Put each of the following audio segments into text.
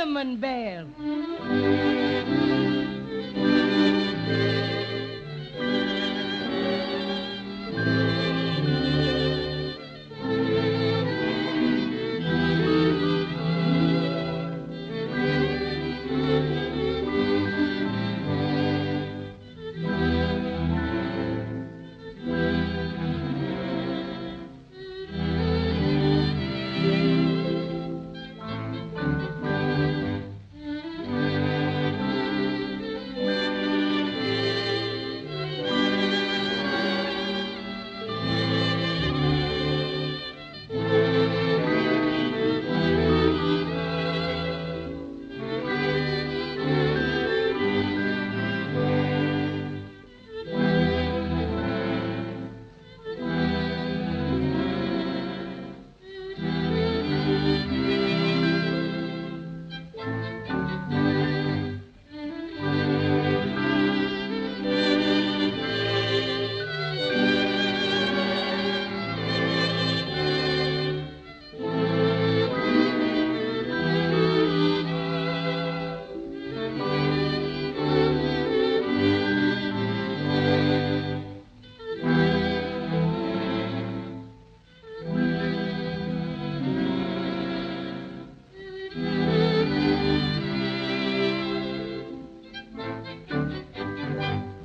Cinnamon Bear.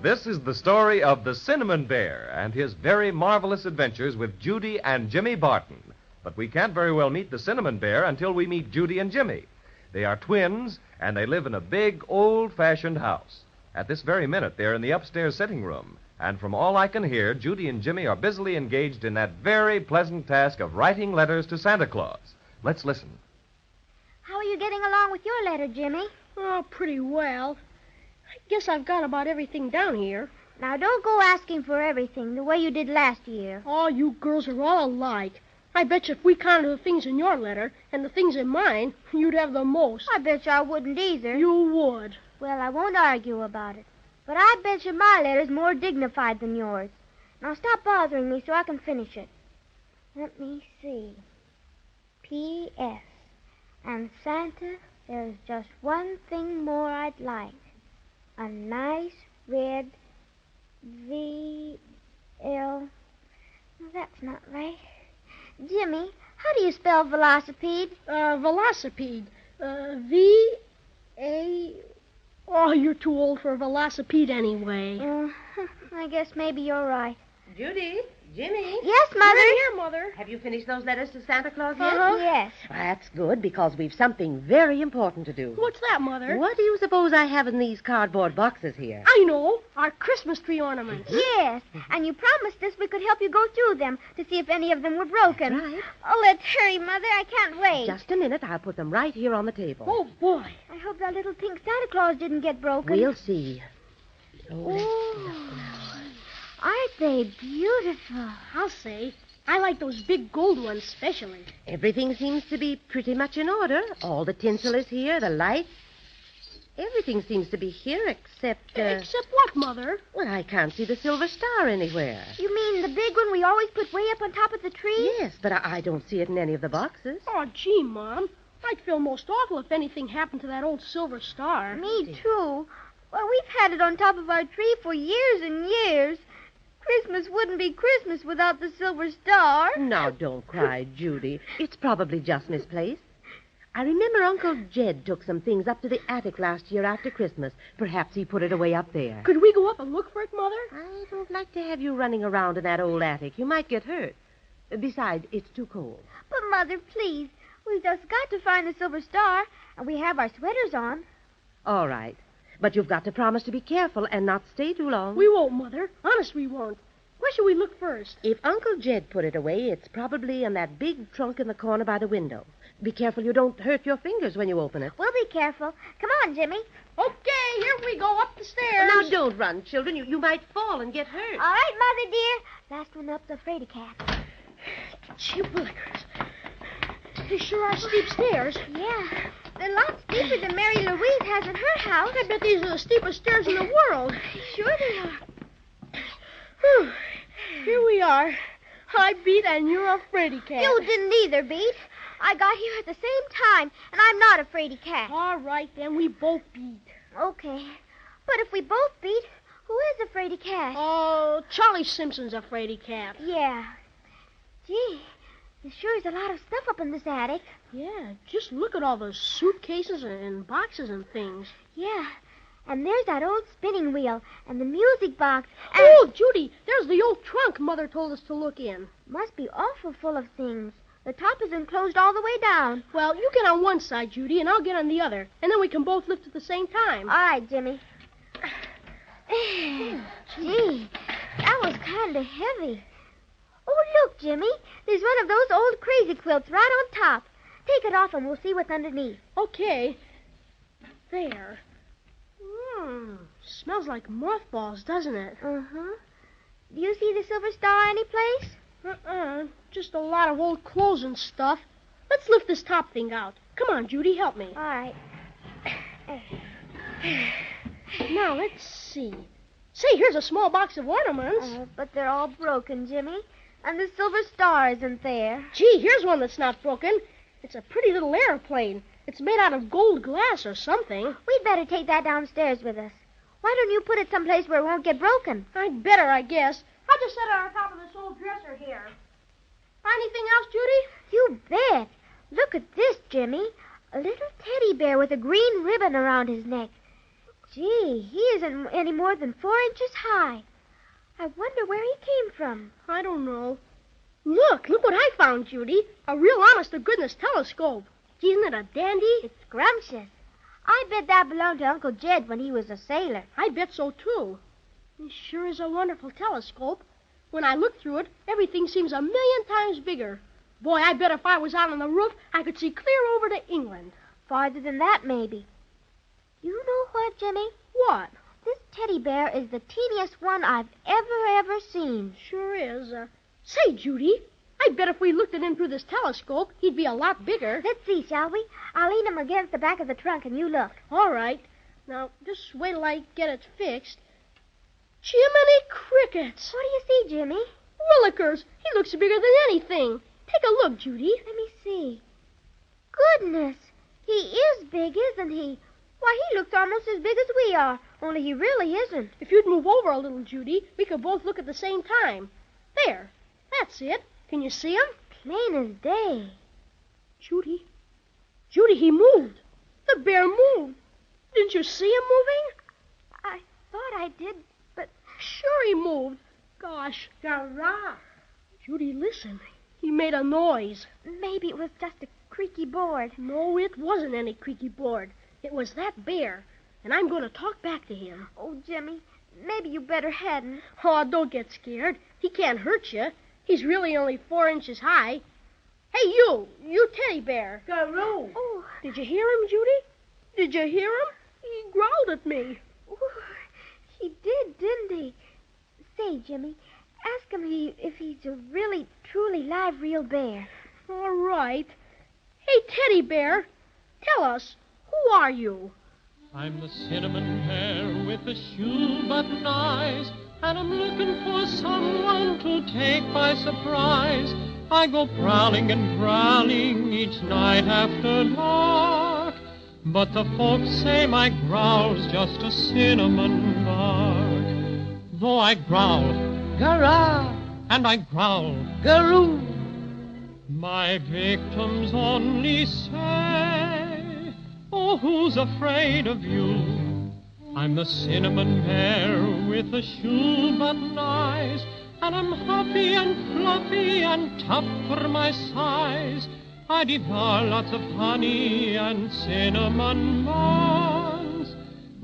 This is the story of the Cinnamon Bear and his very marvelous adventures with Judy and Jimmy Barton. But we can't very well meet the Cinnamon Bear until we meet Judy and Jimmy. They are twins, and they live in a big, old-fashioned house. At this very minute, they're in the upstairs sitting room. And from all I can hear, Judy and Jimmy are busily engaged in that very pleasant task of writing letters to Santa Claus. Let's listen. How are you getting along with your letter, Jimmy? Oh, pretty well. I guess I've got about everything down here. Now, don't go asking for everything the way you did last year. Oh, you girls are all alike. I bet you if we counted the things in your letter and the things in mine, you'd have the most. I bet you I wouldn't either. You would. Well, I won't argue about it. But I bet you my letter's more dignified than yours. Now, stop bothering me so I can finish it. Let me see. P.S. And Santa, there's just one thing more I'd like. A nice red V.L. That's not right. Jimmy, how do you spell velocipede? Velocipede. V.A. Oh, you're too old for a velocipede anyway. I guess maybe you're right. Judy, Jimmy. Yes, Mother. Right here, Mother. Have you finished those letters to Santa Claus yet? Yes. That's good, because we've something very important to do. What's that, Mother? What do you suppose I have in these cardboard boxes here? I know. Our Christmas tree ornaments. Yes, and you promised us we could help you go through them to see if any of them were broken. That's right. Oh, let's hurry, Mother. I can't wait. Just a minute. I'll put them right here on the table. Oh, boy. I hope that little pink Santa Claus didn't get broken. We'll see. Oh, aren't they beautiful? I'll say. I like those big gold ones especially. Everything seems to be pretty much in order. All the tinsel is here, the lights. Everything seems to be here except... Except what, Mother? Well, I can't see the silver star anywhere. You mean the big one we always put way up on top of the tree? Yes, but I don't see it in any of the boxes. Oh, gee, Mom. I'd feel most awful if anything happened to that old silver star. Me too. Well, we've had it on top of our tree for years and years. Christmas wouldn't be Christmas without the silver star. Now, don't cry, Judy. It's probably just misplaced. I remember Uncle Jed took some things up to the attic last year after Christmas. Perhaps he put it away up there. Could we go up and look for it, Mother? I don't like to have you running around in that old attic. You might get hurt. Besides, it's too cold. But, Mother, please, we've just got to find the silver star, and we have our sweaters on. All right. But you've got to promise to be careful and not stay too long. We won't, Mother. Honest, we won't. Where should we look first? If Uncle Jed put it away, it's probably in that big trunk in the corner by the window. Be careful you don't hurt your fingers when you open it. We'll be careful. Come on, Jimmy. Okay, here we go up the stairs. Now, don't run, children. You might fall and get hurt. All right, Mother dear. Last one up's a fraidy cat. Gee willikers. They sure are steep stairs. Yeah. They're a lot steeper than Mary Louise has at her house. I bet these are the steepest stairs in the world. Sure they are. Whew. Here we are. I beat and you're a fraidy cat. You didn't either, Beat. I got here at the same time, and I'm not a fraidy cat. All right, then we both beat. Okay. But if we both beat, who is a fraidy cat? Oh, Charlie Simpson's a fraidy cat. Yeah. Gee, there sure is a lot of stuff up in this attic. Yeah, just look at all the suitcases and boxes and things. Yeah. And there's that old spinning wheel and the music box. And Oh, Judy, there's the old trunk Mother told us to look in. must be awful full of things. The top is enclosed all the way down. Well, you get on one side, Judy, and I'll get on the other. And then we can both lift at the same time. All right, Jimmy. Gee, that was kind of heavy. Oh, look, Jimmy. There's one of those old crazy quilts right on top. Take it off and we'll see what's underneath. Okay. There. Smells like mothballs, doesn't it? Uh-huh. Do you see the silver star anyplace? Just a lot of old clothes and stuff. Let's lift this top thing out. Come on, Judy, help me. All right. Now, let's see. Say, here's a small box of ornaments. But they're all broken, Jimmy. And the silver star isn't there. Gee, here's one that's not broken. It's a pretty little airplane. It's made out of gold glass or something. We'd better take that downstairs with us. Why don't you put it someplace where it won't get broken? I'd better, I guess. I'll just set it on top of this old dresser here. Anything else, Judy? You bet. Look at this, Jimmy. A little teddy bear with a green ribbon around his neck. Gee, he isn't any more than 4 inches high. I wonder where he came from. I don't know. Look what I found, Judy. A real honest-to-goodness telescope. Isn't it a dandy? It's scrumptious. I bet that belonged to Uncle Jed when he was a sailor. I bet so, too. It sure is a wonderful telescope. When I look through it, everything seems a million times bigger. Boy, I bet if I was out on the roof, I could see clear over to England. Farther than that, maybe. You know what, Jimmy? What? This teddy bear is the teeniest one I've ever seen. Sure is. Say, Judy, I bet if we looked at him through this telescope, he'd be a lot bigger. Let's see, shall we? I'll lean him against the back of the trunk and you look. All right. Now, just wait till I get it fixed. Jiminy crickets! What do you see, Jimmy? Willikers! He looks bigger than anything. Take a look, Judy. Let me see. Goodness! He is big, isn't he? Why, he looks almost as big as we are, only he really isn't. If you'd move over a little, Judy, we could both look at the same time. There. That's it. Can you see him? Plain as day. Judy, he moved. The bear moved. Didn't you see him moving? I thought I did, but... Sure he moved. Gosh. Garage. Judy, listen. He made a noise. Maybe it was just a creaky board. No, it wasn't any creaky board. It was that bear. And I'm going to talk back to him. Oh, Jimmy, maybe you better hadn't. Oh, don't get scared. He can't hurt you. He's really only 4 inches high. Hey, you teddy bear. Garoo. Oh. Did you hear him, Judy? Did you hear him? He growled at me. Ooh, he did, didn't he? Say, Jimmy, ask him if he's a really, truly live, real bear. All right. Hey, teddy bear, tell us, who are you? I'm the cinnamon bear with the shoe-button eyes, and I'm looking for someone to take by surprise. I go prowling and growling each night after dark, but the folks say my growl's just a cinnamon bark. Though I growl, Garah! and I growl, Garoo! my victims only say, oh, who's afraid of you? I'm the cinnamon bear with the shoe-button eyes, and I'm huffy and fluffy and tough for my size. I devour lots of honey and cinnamon buns,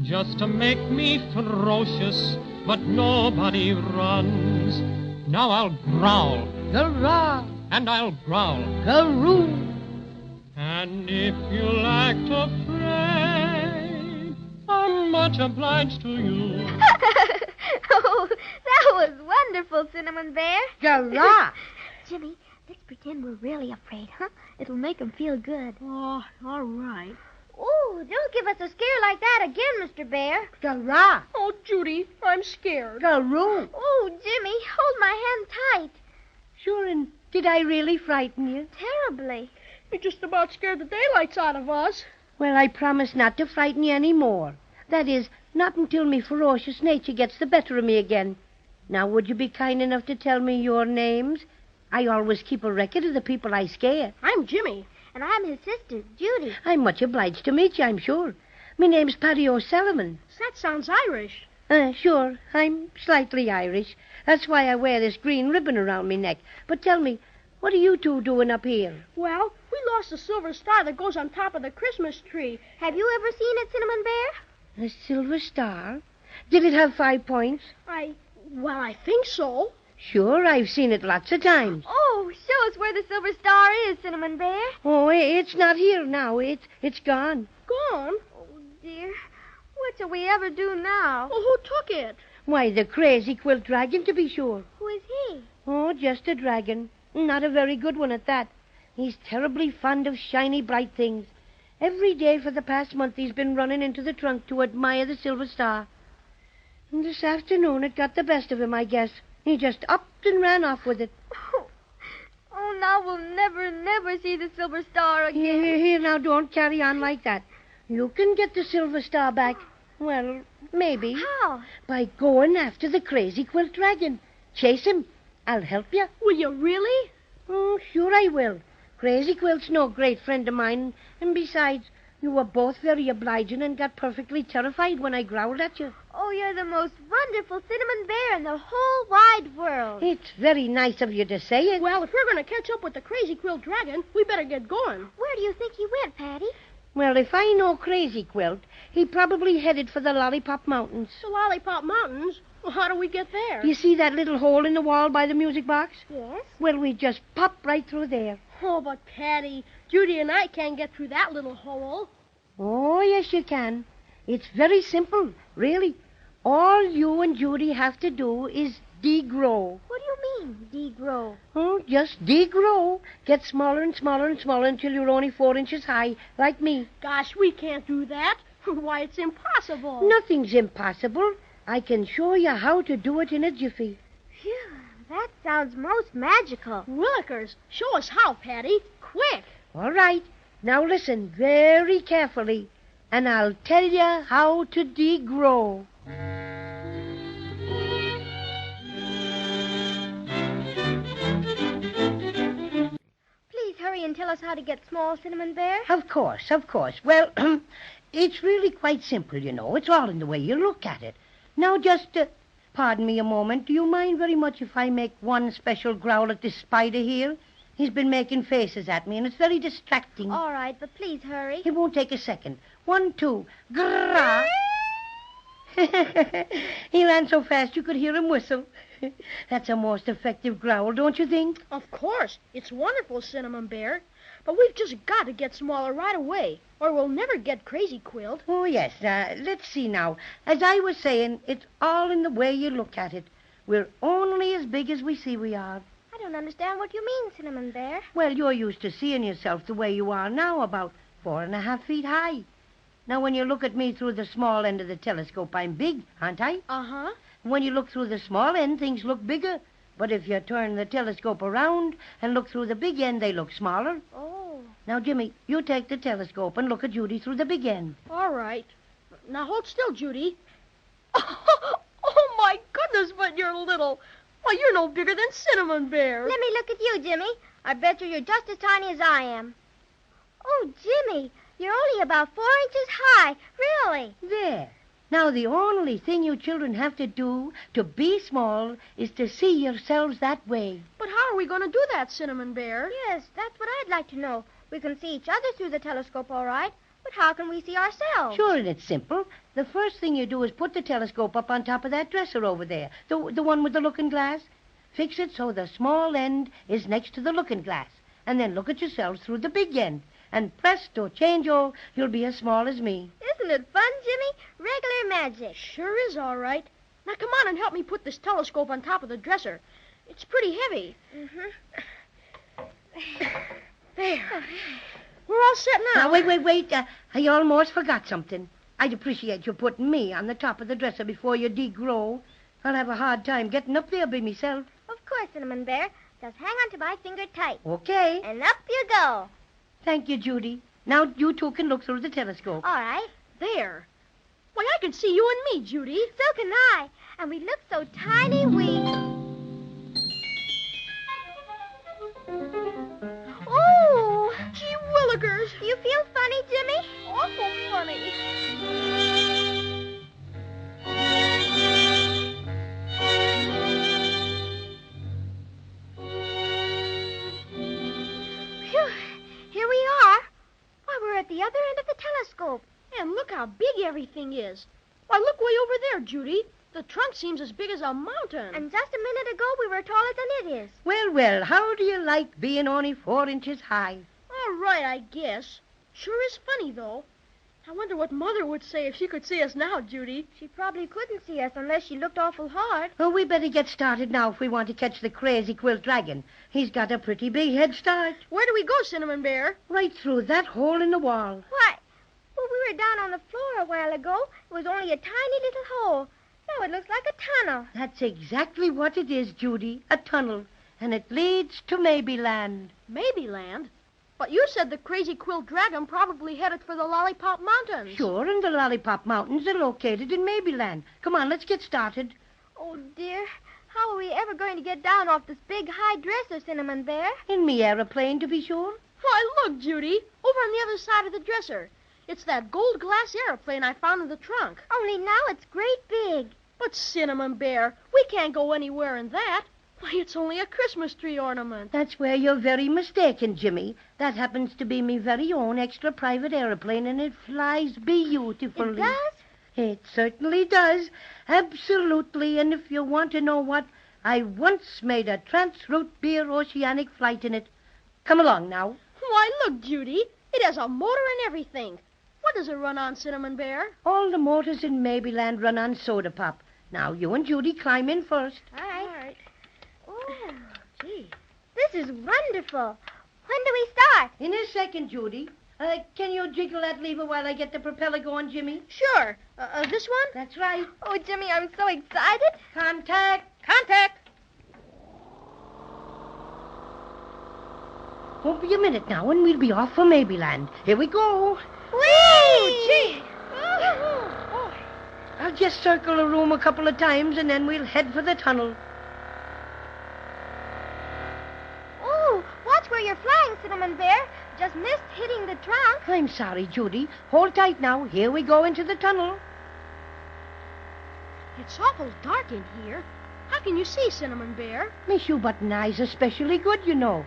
just to make me ferocious, but nobody runs. Now I'll growl, Garah! and I'll growl, Garoo! and if you'll act afraid, I'm much obliged to you. Oh, that was wonderful, Cinnamon Bear. Garah! Jimmy, let's pretend we're really afraid, huh? It'll make 'em feel good. Oh, all right. Oh, don't give us a scare like that again, Mr. Bear. Garah! Oh, Judy, I'm scared. Garoo! Oh, Jimmy, hold my hand tight. Sure, and did I really frighten you? Terribly. You just about scared the daylights out of us. Well, I promise not to frighten you any more. That is, not until me ferocious nature gets the better of me again. Now, would you be kind enough to tell me your names? I always keep a record of the people I scare. I'm Jimmy. And I'm his sister, Judy. I'm much obliged to meet you, I'm sure. Me name's Paddy O'Sullivan. That sounds Irish. Sure, I'm slightly Irish. That's why I wear this green ribbon around me neck. But tell me, what are you two doing up here? Well, we lost the silver star that goes on top of the Christmas tree. Have you ever seen it, Cinnamon Bear? A silver star? Did it have 5 points? Well, I think so. Sure, I've seen it lots of times. Oh, show us where the silver star is, Cinnamon Bear. Oh, it's not here now. It's gone. Gone? Oh, dear. What shall we ever do now? Well, who took it? Why, the Crazy Quilt Dragon, to be sure. Who is he? Oh, just a dragon. Not a very good one at that. He's terribly fond of shiny, bright things. Every day for the past month he's been running into the trunk to admire the silver star. And this afternoon it got the best of him, I guess. He just upped and ran off with it. Oh, now we'll never see the silver star again. Here, now, don't carry on like that. You can get the silver star back. Well, maybe. How? By going after the Crazy Quilt Dragon. Chase him. I'll help you. Will you really? Oh, sure I will. Crazy Quilt's no great friend of mine. And besides, you were both very obliging and got perfectly terrified when I growled at you. Oh, you're the most wonderful Cinnamon Bear in the whole wide world. It's very nice of you to say it. Well, if we're going to catch up with the Crazy Quilt Dragon, we better get going. Where do you think he went, Patty? Well, if I know Crazy Quilt, he probably headed for the Lollipop Mountains. The Lollipop Mountains? Well, how do we get there? You see that little hole in the wall by the music box? Yes. Well, we just pop right through there. Oh, but Patty, Judy and I can't get through that little hole. Oh, yes, you can. It's very simple, really. All you and Judy have to do is degrow. What do you mean, degrow? Oh, just degrow. Get smaller and smaller and smaller until you're only 4 inches high, like me. Gosh, we can't do that. Why, it's impossible. Nothing's impossible. I can show you how to do it in a jiffy. Phew, that sounds most magical. Willikers, show us how, Patty. Quick. All right. Now listen very carefully, and I'll tell you how to degrow. Please hurry and tell us how to get small, Cinnamon Bear. Of course. Well, it's really quite simple, you know. It's all in the way you look at it. Now, just, pardon me a moment. Do you mind very much if I make one special growl at this spider here? He's been making faces at me, and it's very distracting. All right, but please hurry. It won't take a second. 1, 2, grrrah. He ran so fast you could hear him whistle. That's a most effective growl, don't you think? Of course. It's wonderful, Cinnamon Bear. But we've just got to get smaller right away, or we'll never get Crazy Quilt. Oh, yes. Let's see now. As I was saying, it's all in the way you look at it. We're only as big as we see we are. I don't understand what you mean, Cinnamon Bear. Well, you're used to seeing yourself the way you are now, about 4.5 feet high. Now, when you look at me through the small end of the telescope, I'm big, aren't I? Uh-huh. When you look through the small end, things look bigger. But if you turn the telescope around and look through the big end, they look smaller. Oh. Now, Jimmy, you take the telescope and look at Judy through the big end. All right. Now, hold still, Judy. Oh, my goodness, but you're little. Why, you're no bigger than Cinnamon Bear. Let me look at you, Jimmy. I bet you're just as tiny as I am. Oh, Jimmy, you're only about 4 inches high. Really? There. Now, the only thing you children have to do to be small is to see yourselves that way. But how are we going to do that, Cinnamon Bear? Yes, that's what I'd like to know. We can see each other through the telescope, all right. But how can we see ourselves? Sure, and it's simple. The first thing you do is put the telescope up on top of that dresser over there, the one with the looking glass. Fix it so the small end is next to the looking glass, and then look at yourselves through the big end. And presto, changeo, you'll be as small as me. Isn't it fun, Jimmy? Regular magic. Sure is all right. Now, come on and help me put this telescope on top of the dresser. It's pretty heavy. There. We're all set now. Now, wait. I almost forgot something. I'd appreciate you putting me on the top of the dresser before you degrow. I'll have a hard time getting up there by myself. Of course, Cinnamon Bear. Just hang on to my finger tight. Okay. And up you go. Thank you, Judy. Now you two can look through the telescope. All right. There. Why, I can see you and me, Judy. So can I. And we look so tiny, Oh! Gee willikers. You feel funny, Jimmy? Awful funny. Phew. Here we are. Why, we're at the other end of the telescope. And look how big everything is. Why, look way over there, Judy. The trunk seems as big as a mountain. And just a minute ago, we were taller than it is. Well, well, how do you like being only 4 inches high? All right, I guess. Sure is funny, though. I wonder what Mother would say if she could see us now, Judy. She probably couldn't see us unless she looked awful hard. Oh, we better get started now if we want to catch the Crazy Quilt Dragon. He's got a pretty big head start. Where do we go, Cinnamon Bear? Right through that hole in the wall. Why? Well, we were down on the floor a while ago. It was only a tiny little hole. Now it looks like a tunnel. That's exactly what it is, Judy. A tunnel. And it leads to Maybeland. Maybeland? But you said the Crazy Quilt Dragon probably headed for the Lollipop Mountains. Sure, and the Lollipop Mountains are located in Maybeland. Come on, let's get started. Oh, dear. How are we ever going to get down off this big high dresser, Cinnamon Bear? In me aeroplane, to be sure. Why, look, Judy. Over on the other side of the dresser. It's that gold glass airplane I found in the trunk. Only now it's great big. But, Cinnamon Bear, we can't go anywhere in that. Why, it's only a Christmas tree ornament. That's where you're very mistaken, Jimmy. That happens to be me very own extra private aeroplane, and it flies beautifully. It does? It certainly does. Absolutely. And if you want to know what, I once made a transroute beer oceanic flight in it. Come along now. Why, look, Judy. It has a motor and everything. What does it run on, Cinnamon Bear? All the motors in Maybeland run on soda pop. Now, you and Judy climb in first. All right. Oh, gee. This is wonderful. When do we start? In a second, Judy. Can you jiggle that lever while I get the propeller going, Jimmy? Sure. This one? That's right. Oh, Jimmy, I'm so excited. Contact. Contact. Won't be a minute now, and we'll be off for Maybeland. Here we go. Whee! Gee. Oh. I'll just circle the room a couple of times, and then we'll head for the tunnel. Oh, watch where you're flying, Cinnamon Bear. Just missed hitting the trunk. I'm sorry, Judy. Hold tight now. Here we go into the tunnel. It's awful dark in here. How can you see, Cinnamon Bear? My shoe-button eyes are especially good, you know.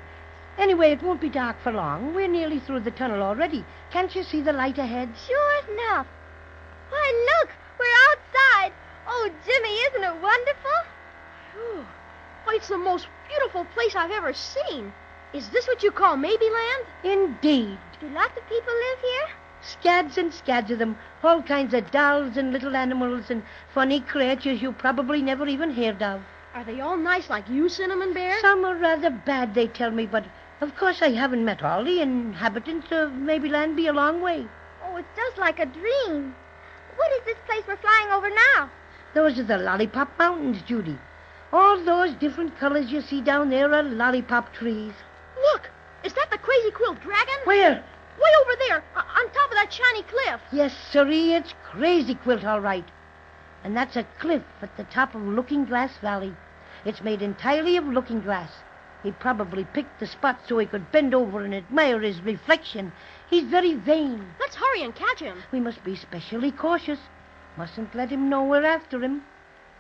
Anyway, it won't be dark for long. We're nearly through the tunnel already. Can't you see the light ahead? Sure enough. Why, look, we're outside. Oh, Jimmy, isn't it wonderful? Phew. Why, it's the most beautiful place I've ever seen. Is this what you call Maybeland? Indeed. Do lots of people live here? Scads and scads of them. All kinds of dolls and little animals and funny creatures you probably never even heard of. Are they all nice like you, Cinnamon Bear? Some are rather bad, they tell me, but of course I haven't met all the inhabitants of Maybeland. Be a long way. Oh, it's just like a dream. What is this place we're flying over now? Those are the Lollipop Mountains, Judy. All those different colors you see down there are lollipop trees. Look, is that the Crazy Quilt Dragon? Where? Way over there, on top of that shiny cliff. Yes, sirree, it's Crazy Quilt, all right. And that's a cliff at the top of Looking Glass Valley. It's made entirely of looking glass. He probably picked the spot so he could bend over and admire his reflection. He's very vain. Let's hurry and catch him. We must be specially cautious. Mustn't let him know we're after him.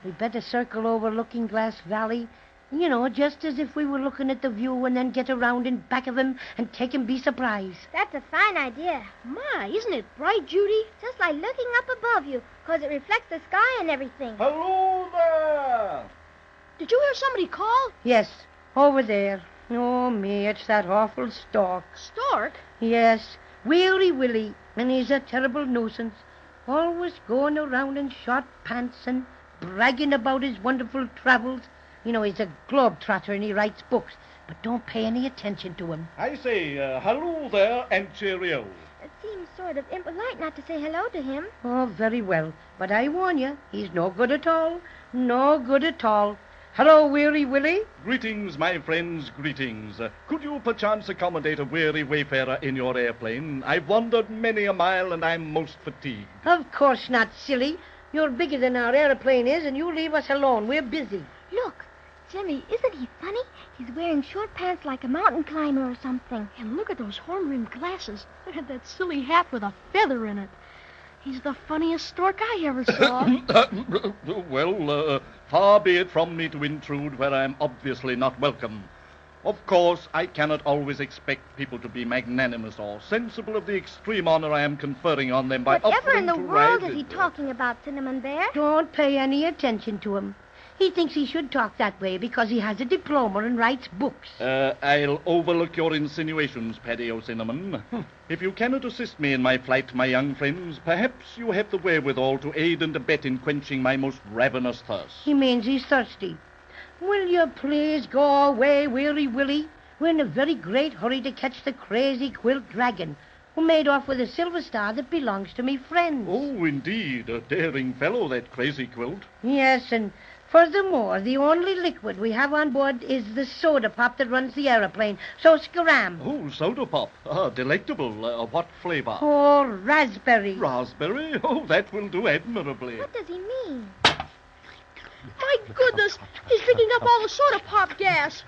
We better circle over Looking Glass Valley, you know, just as if we were looking at the view, and then get around in back of him and take him by surprise. That's a fine idea. My, isn't it bright, Judy? Just like looking up above you, 'cause it reflects the sky and everything. Hello there! Did you hear somebody call? Yes, over there. Oh, me, it's that awful stork. Stork? Yes, Weary Willie, and he's a terrible nuisance. Always going around in short pants and bragging about his wonderful travels. You know, he's a globetrotter and he writes books, but don't pay any attention to him. I say, hello there and cheerio. It seems sort of impolite not to say hello to him. Oh, very well, but I warn you, he's no good at all. No good at all. Hello, Weary Willie. Greetings, my friends, greetings. Could you perchance accommodate a weary wayfarer in your airplane? I've wandered many a mile, and I'm most fatigued. Of course not, silly. You're bigger than our airplane is, and you leave us alone. We're busy. Look, Jimmy, isn't he funny? He's wearing short pants like a mountain climber or something. And look at those horn-rimmed glasses. Look at that silly hat with a feather in it. He's the funniest stork I ever saw. Well, far be it from me to intrude where I am obviously not welcome. Of course, I cannot always expect people to be magnanimous or sensible of the extreme honor I am conferring on them by Whatever offering in the to world ride is he talking about, Cinnamon Bear? Don't pay any attention to him. He thinks he should talk that way because he has a diploma and writes books. I'll overlook your insinuations, Paddy O'Cinnamon. If you cannot assist me in my flight, my young friends, perhaps you have the wherewithal to aid and abet in quenching my most ravenous thirst. He means he's thirsty. Will you please go away, Weary Willie? We're in a very great hurry to catch the Crazy Quilt Dragon, who made off with a silver star that belongs to me friends. Oh, indeed, a daring fellow, that Crazy Quilt. Yes, and furthermore, the only liquid we have on board is the soda pop that runs the aeroplane. So scram. Oh, soda pop. Delectable. What flavor? Oh, raspberry. Raspberry? Oh, that will do admirably. What does he mean? My goodness, he's drinking up all the soda pop gas.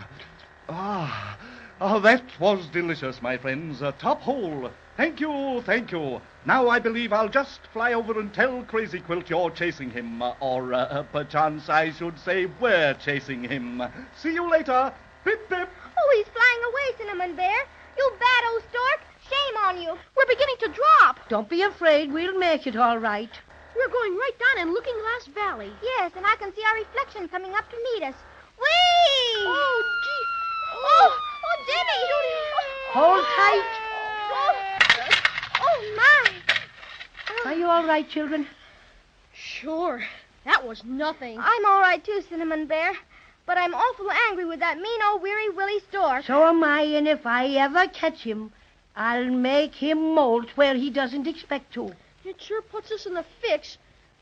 That was delicious, my friends. Top hole. Thank you, thank you. Now I believe I'll just fly over and tell Crazy Quilt you're chasing him. Or perchance I should say we're chasing him. See you later. Pip, pip. Oh, he's flying away, Cinnamon Bear. You bad old stork. Shame on you. We're beginning to drop. Don't be afraid. We'll make it all right. We're going right down in Looking Glass Valley. Yes, and I can see our reflection coming up to meet us. Whee! Oh, gee. Oh, Jimmy! Hold tight. Oh, my. Are you all right, children? Sure. That was nothing. I'm all right, too, Cinnamon Bear. But I'm awful angry with that mean old Weary Willie stork. So am I, and if I ever catch him, I'll make him molt where he doesn't expect to. It sure puts us in the fix.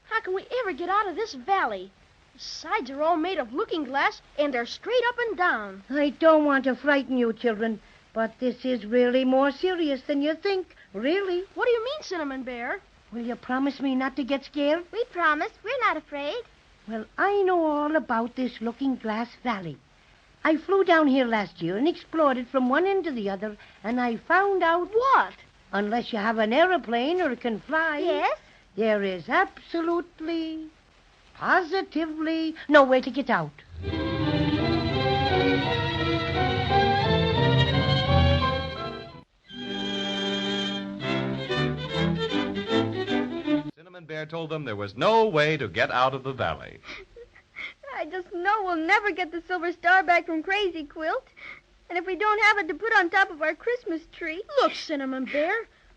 How can we ever get out of this valley? The sides are all made of looking glass, and they're straight up and down. I don't want to frighten you, children, but this is really more serious than you think. Really. What do you mean, Cinnamon Bear? Will you promise me not to get scared? We promise. We're not afraid. Well, I know all about this Looking Glass Valley. I flew down here last year and explored it from one end to the other, and I found out... What? Unless you have an airplane or can fly... Yes? There is absolutely, positively no way to get out. Cinnamon Bear told them there was no way to get out of the valley. I just know we'll never get the silver star back from Crazy Quilt. And if we don't have it to put on top of our Christmas tree... Look, Cinnamon Bear,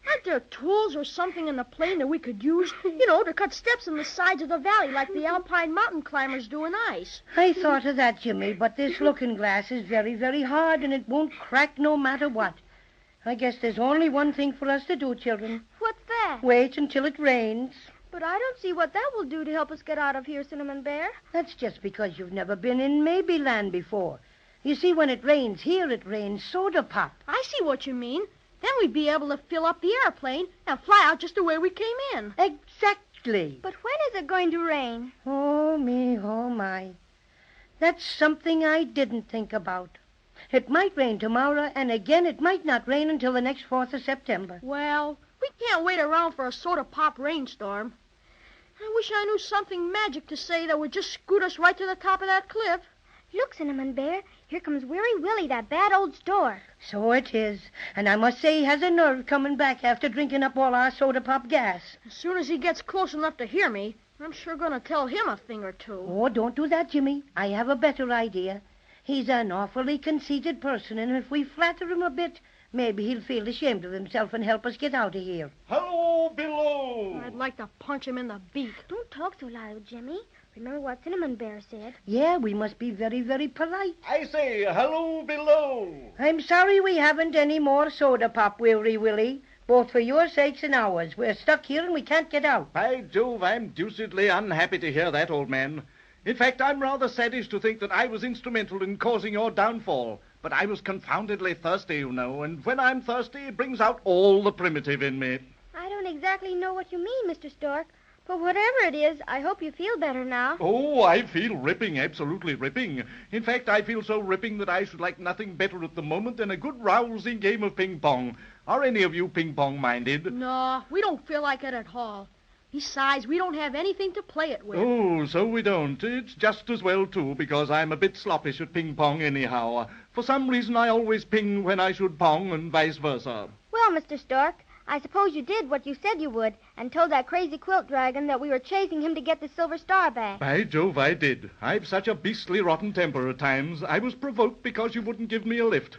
aren't there tools or something in the plane that we could use, to cut steps in the sides of the valley like the alpine mountain climbers do in ice? I thought of that, Jimmy, but this looking glass is very, very hard, and it won't crack no matter what. I guess there's only one thing for us to do, children. What's that? Wait until it rains. But I don't see what that will do to help us get out of here, Cinnamon Bear. That's just because you've never been in Maybeland before. You see, when it rains here, it rains soda pop. I see what you mean. Then we'd be able to fill up the airplane and fly out just the way we came in. Exactly. But when is it going to rain? Oh, me, oh, my. That's something I didn't think about. It might rain tomorrow, and again it might not rain until the next 4th of September. Well, we can't wait around for a soda pop rainstorm. I wish I knew something magic to say that would just scoot us right to the top of that cliff. Look, Cinnamon Bear, here comes Weary Willie, that bad old stork. So it is, and I must say he has a nerve coming back after drinking up all our soda pop gas. As soon as he gets close enough to hear me, I'm sure going to tell him a thing or two. Oh, don't do that, Jimmy. I have a better idea. He's an awfully conceited person, and if we flatter him a bit, maybe he'll feel ashamed of himself and help us get out of here. Hello below. I'd like to punch him in the beak. Don't talk so loud, Jimmy. Remember what Cinnamon Bear said. Yeah, we must be very, very polite. I say, hello below. I'm sorry we haven't any more soda pop, Weary Willie. Both for your sakes and ours. We're stuck here and we can't get out. By Jove, I'm deucedly unhappy to hear that, old man. In fact, I'm rather saddish to think that I was instrumental in causing your downfall. But I was confoundedly thirsty, you know, and when I'm thirsty, it brings out all the primitive in me. I don't exactly know what you mean, Mr. Stork. But whatever it is, I hope you feel better now. Oh, I feel ripping, absolutely ripping. In fact, I feel so ripping that I should like nothing better at the moment than a good rousing game of ping-pong. Are any of you ping-pong minded? No, we don't feel like it at all. Besides, we don't have anything to play it with. Oh, so we don't. It's just as well, too, because I'm a bit sloppish at ping-pong anyhow. For some reason, I always ping when I should pong and vice versa. Well, Mr. Stork, I suppose you did what you said you would and told that crazy quilt dragon that we were chasing him to get the silver star back. By Jove, I did. I've such a beastly rotten temper at times. I was provoked because you wouldn't give me a lift.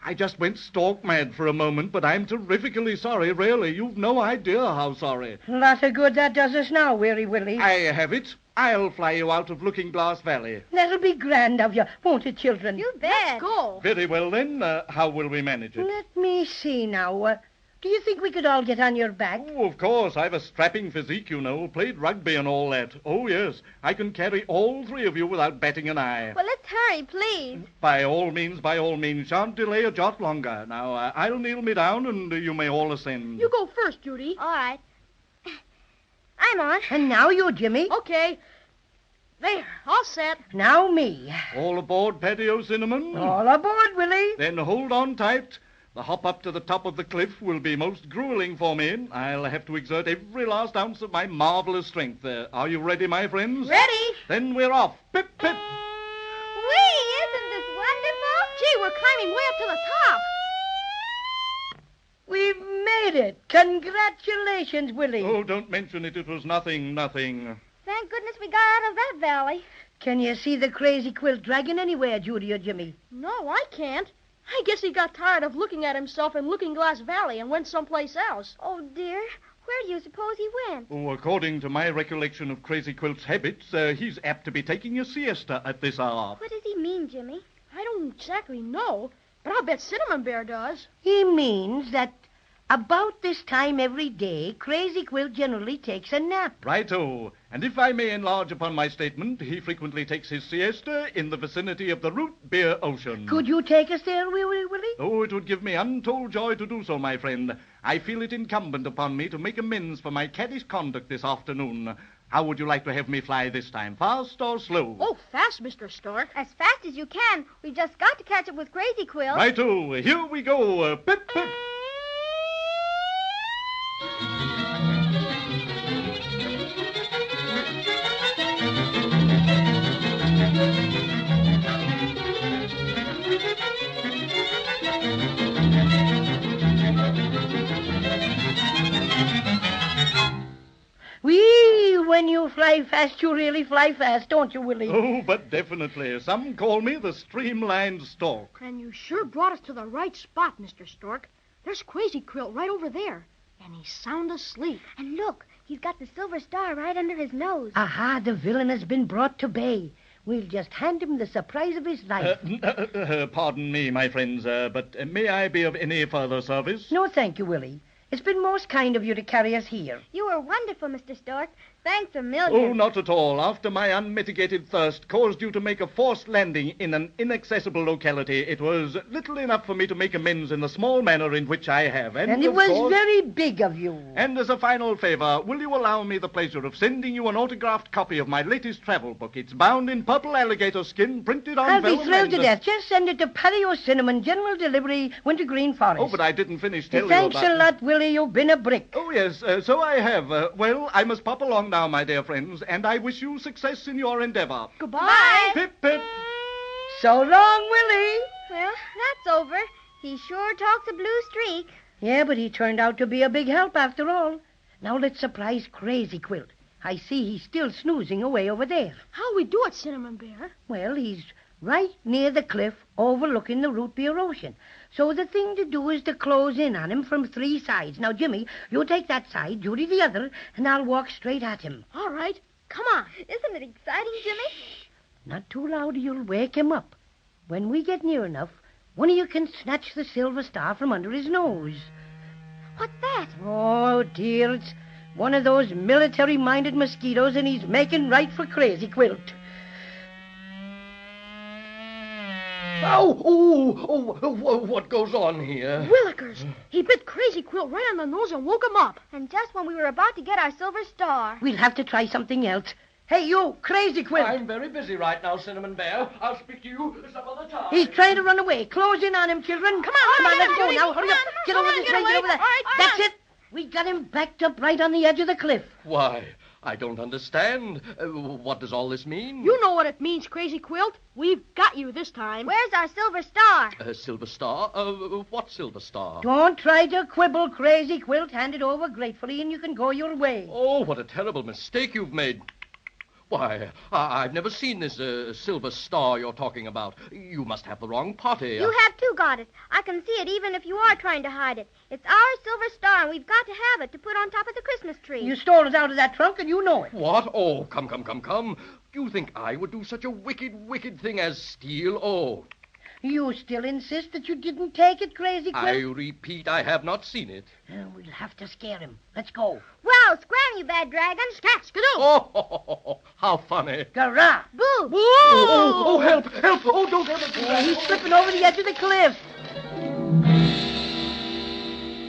I just went stork mad for a moment, but I'm terrifically sorry, really. You've no idea how sorry. Lot of good that does us now, Weary Willie. I have it. I'll fly you out of Looking Glass Valley. That'll be grand of you, won't it, children? You bet. Let's go. Very well, then. How will we manage it? Let me see now. Do you think we could all get on your back? Oh, of course. I've a strapping physique, you know. Played rugby and all that. Oh, yes. I can carry all three of you without batting an eye. Well, let's hurry, please. By all means. Shan't delay a jot longer. Now, I'll kneel me down and you may all ascend. You go first, Judy. All right. I'm on. And now you, Jimmy. Okay. There, all set. Now me. All aboard, Patio Cinnamon? All aboard, Willie. Then hold on tight. The hop up to the top of the cliff will be most grueling for me. I'll have to exert every last ounce of my marvelous strength. Are you ready, my friends? Ready? Then we're off. Pip, pip. Whee! Isn't this wonderful? Gee, we're climbing way up to the top. We've made it. Congratulations, Willie. Oh, don't mention it. It was nothing. Thank goodness we got out of that valley. Can you see the Crazy Quilt Dragon anywhere, Judy or Jimmy? No, I can't. I guess he got tired of looking at himself in Looking Glass Valley and went someplace else. Oh, dear. Where do you suppose he went? Oh, according to my recollection of Crazy Quilt's habits, he's apt to be taking a siesta at this hour. What does he mean, Jimmy? I don't exactly know, but I'll bet Cinnamon Bear does. He means that about this time every day, Crazy Quilt generally takes a nap. Righto. And if I may enlarge upon my statement, he frequently takes his siesta in the vicinity of the Root Beer Ocean. Could you take us there, Willie? Oh, it would give me untold joy to do so, my friend. I feel it incumbent upon me to make amends for my caddish conduct this afternoon. How would you like to have me fly this time, fast or slow? Oh, fast, Mr. Stork. As fast as you can. We've just got to catch up with Crazy Quilt. Righto. Here we go. Pip, pip. Whee! When you fly fast, you really fly fast, don't you, Willie? Oh, but definitely. Some call me the streamlined stork. And you sure brought us to the right spot, Mr. Stork. There's Crazy Quilt right over there, and he's sound asleep. And look, he's got the silver star right under his nose. Aha, the villain has been brought to bay. We'll just hand him the surprise of his life. Pardon me, my friends, but may I be of any further service? No, thank you, Willie. It's been most kind of you to carry us here. You were wonderful, Mr. Stork. Thanks a million. Oh, not at all. After my unmitigated thirst caused you to make a forced landing in an inaccessible locality, it was little enough for me to make amends in the small manner in which I have. And it was very big of you. And as a final favor, will you allow me the pleasure of sending you an autographed copy of my latest travel book? It's bound in purple alligator skin, printed on I'll be vellum thrilled to and- death. Just send it to Patio Cinnamon, General Delivery, Wintergreen Forest. Oh, but I didn't finish telling Thanks you about... a lot, Willie. You've been a brick. Oh, yes, so I have. Well, I must pop along now, my dear friends, and I wish you success in your endeavor. Goodbye. Pip, pip. So long, Willie. Well, that's over. He sure talks a blue streak. Yeah, but he turned out to be a big help after all. Now let's surprise Crazy Quilt. I see he's still snoozing away over there. How'll we do it, Cinnamon Bear? Well, he's right near the cliff overlooking the Root Beer Ocean. So the thing to do is to close in on him from three sides. Now, Jimmy, you take that side, Judy the other, and I'll walk straight at him. All right. Come on. Isn't it exciting, Jimmy? Not too loud or you'll wake him up. When we get near enough, one of you can snatch the silver star from under his nose. What's that? Oh, dear, it's one of those military-minded mosquitoes, and he's making right for Crazy Quilt. What goes on here? Willikers! He bit Crazy Quilt right on the nose and woke him up. And just when we were about to get our silver star. We'll have to try something else. Hey, you, Crazy Quilt. I'm very busy right now, Cinnamon Bear. I'll speak to you some other time. He's trying to run away. Close in on him, children. Come on, let's go now. Hurry up. Get over this way, get over there. That's it. We got him backed up right on the edge of the cliff. Why, I don't understand. What does all this mean? You know what it means, Crazy Quilt. We've got you this time. Where's our silver star? Silver Star? What Silver Star? Don't try to quibble, Crazy Quilt. Hand it over gratefully and you can go your way. Oh, what a terrible mistake you've made. Why, I've never seen this Silver Star you're talking about. You must have the wrong party. You have too got it. I can see it even if you are trying to hide it. It's our silver star, and we've got to have it to put on top of the Christmas tree. You stole it out of that trunk, and you know it. What? Oh, come. You think I would do such a wicked thing as steal? Oh. You still insist that you didn't take it, Crazy Quilt? I repeat, I have not seen it. We'll have to scare him. Let's go. Wow, scram, you bad dragon. Scat, skidoo. Oh, how funny. Garah. Boo. Boo! Oh, help. Oh, don't ever do that. He's slipping over the edge of the cliff.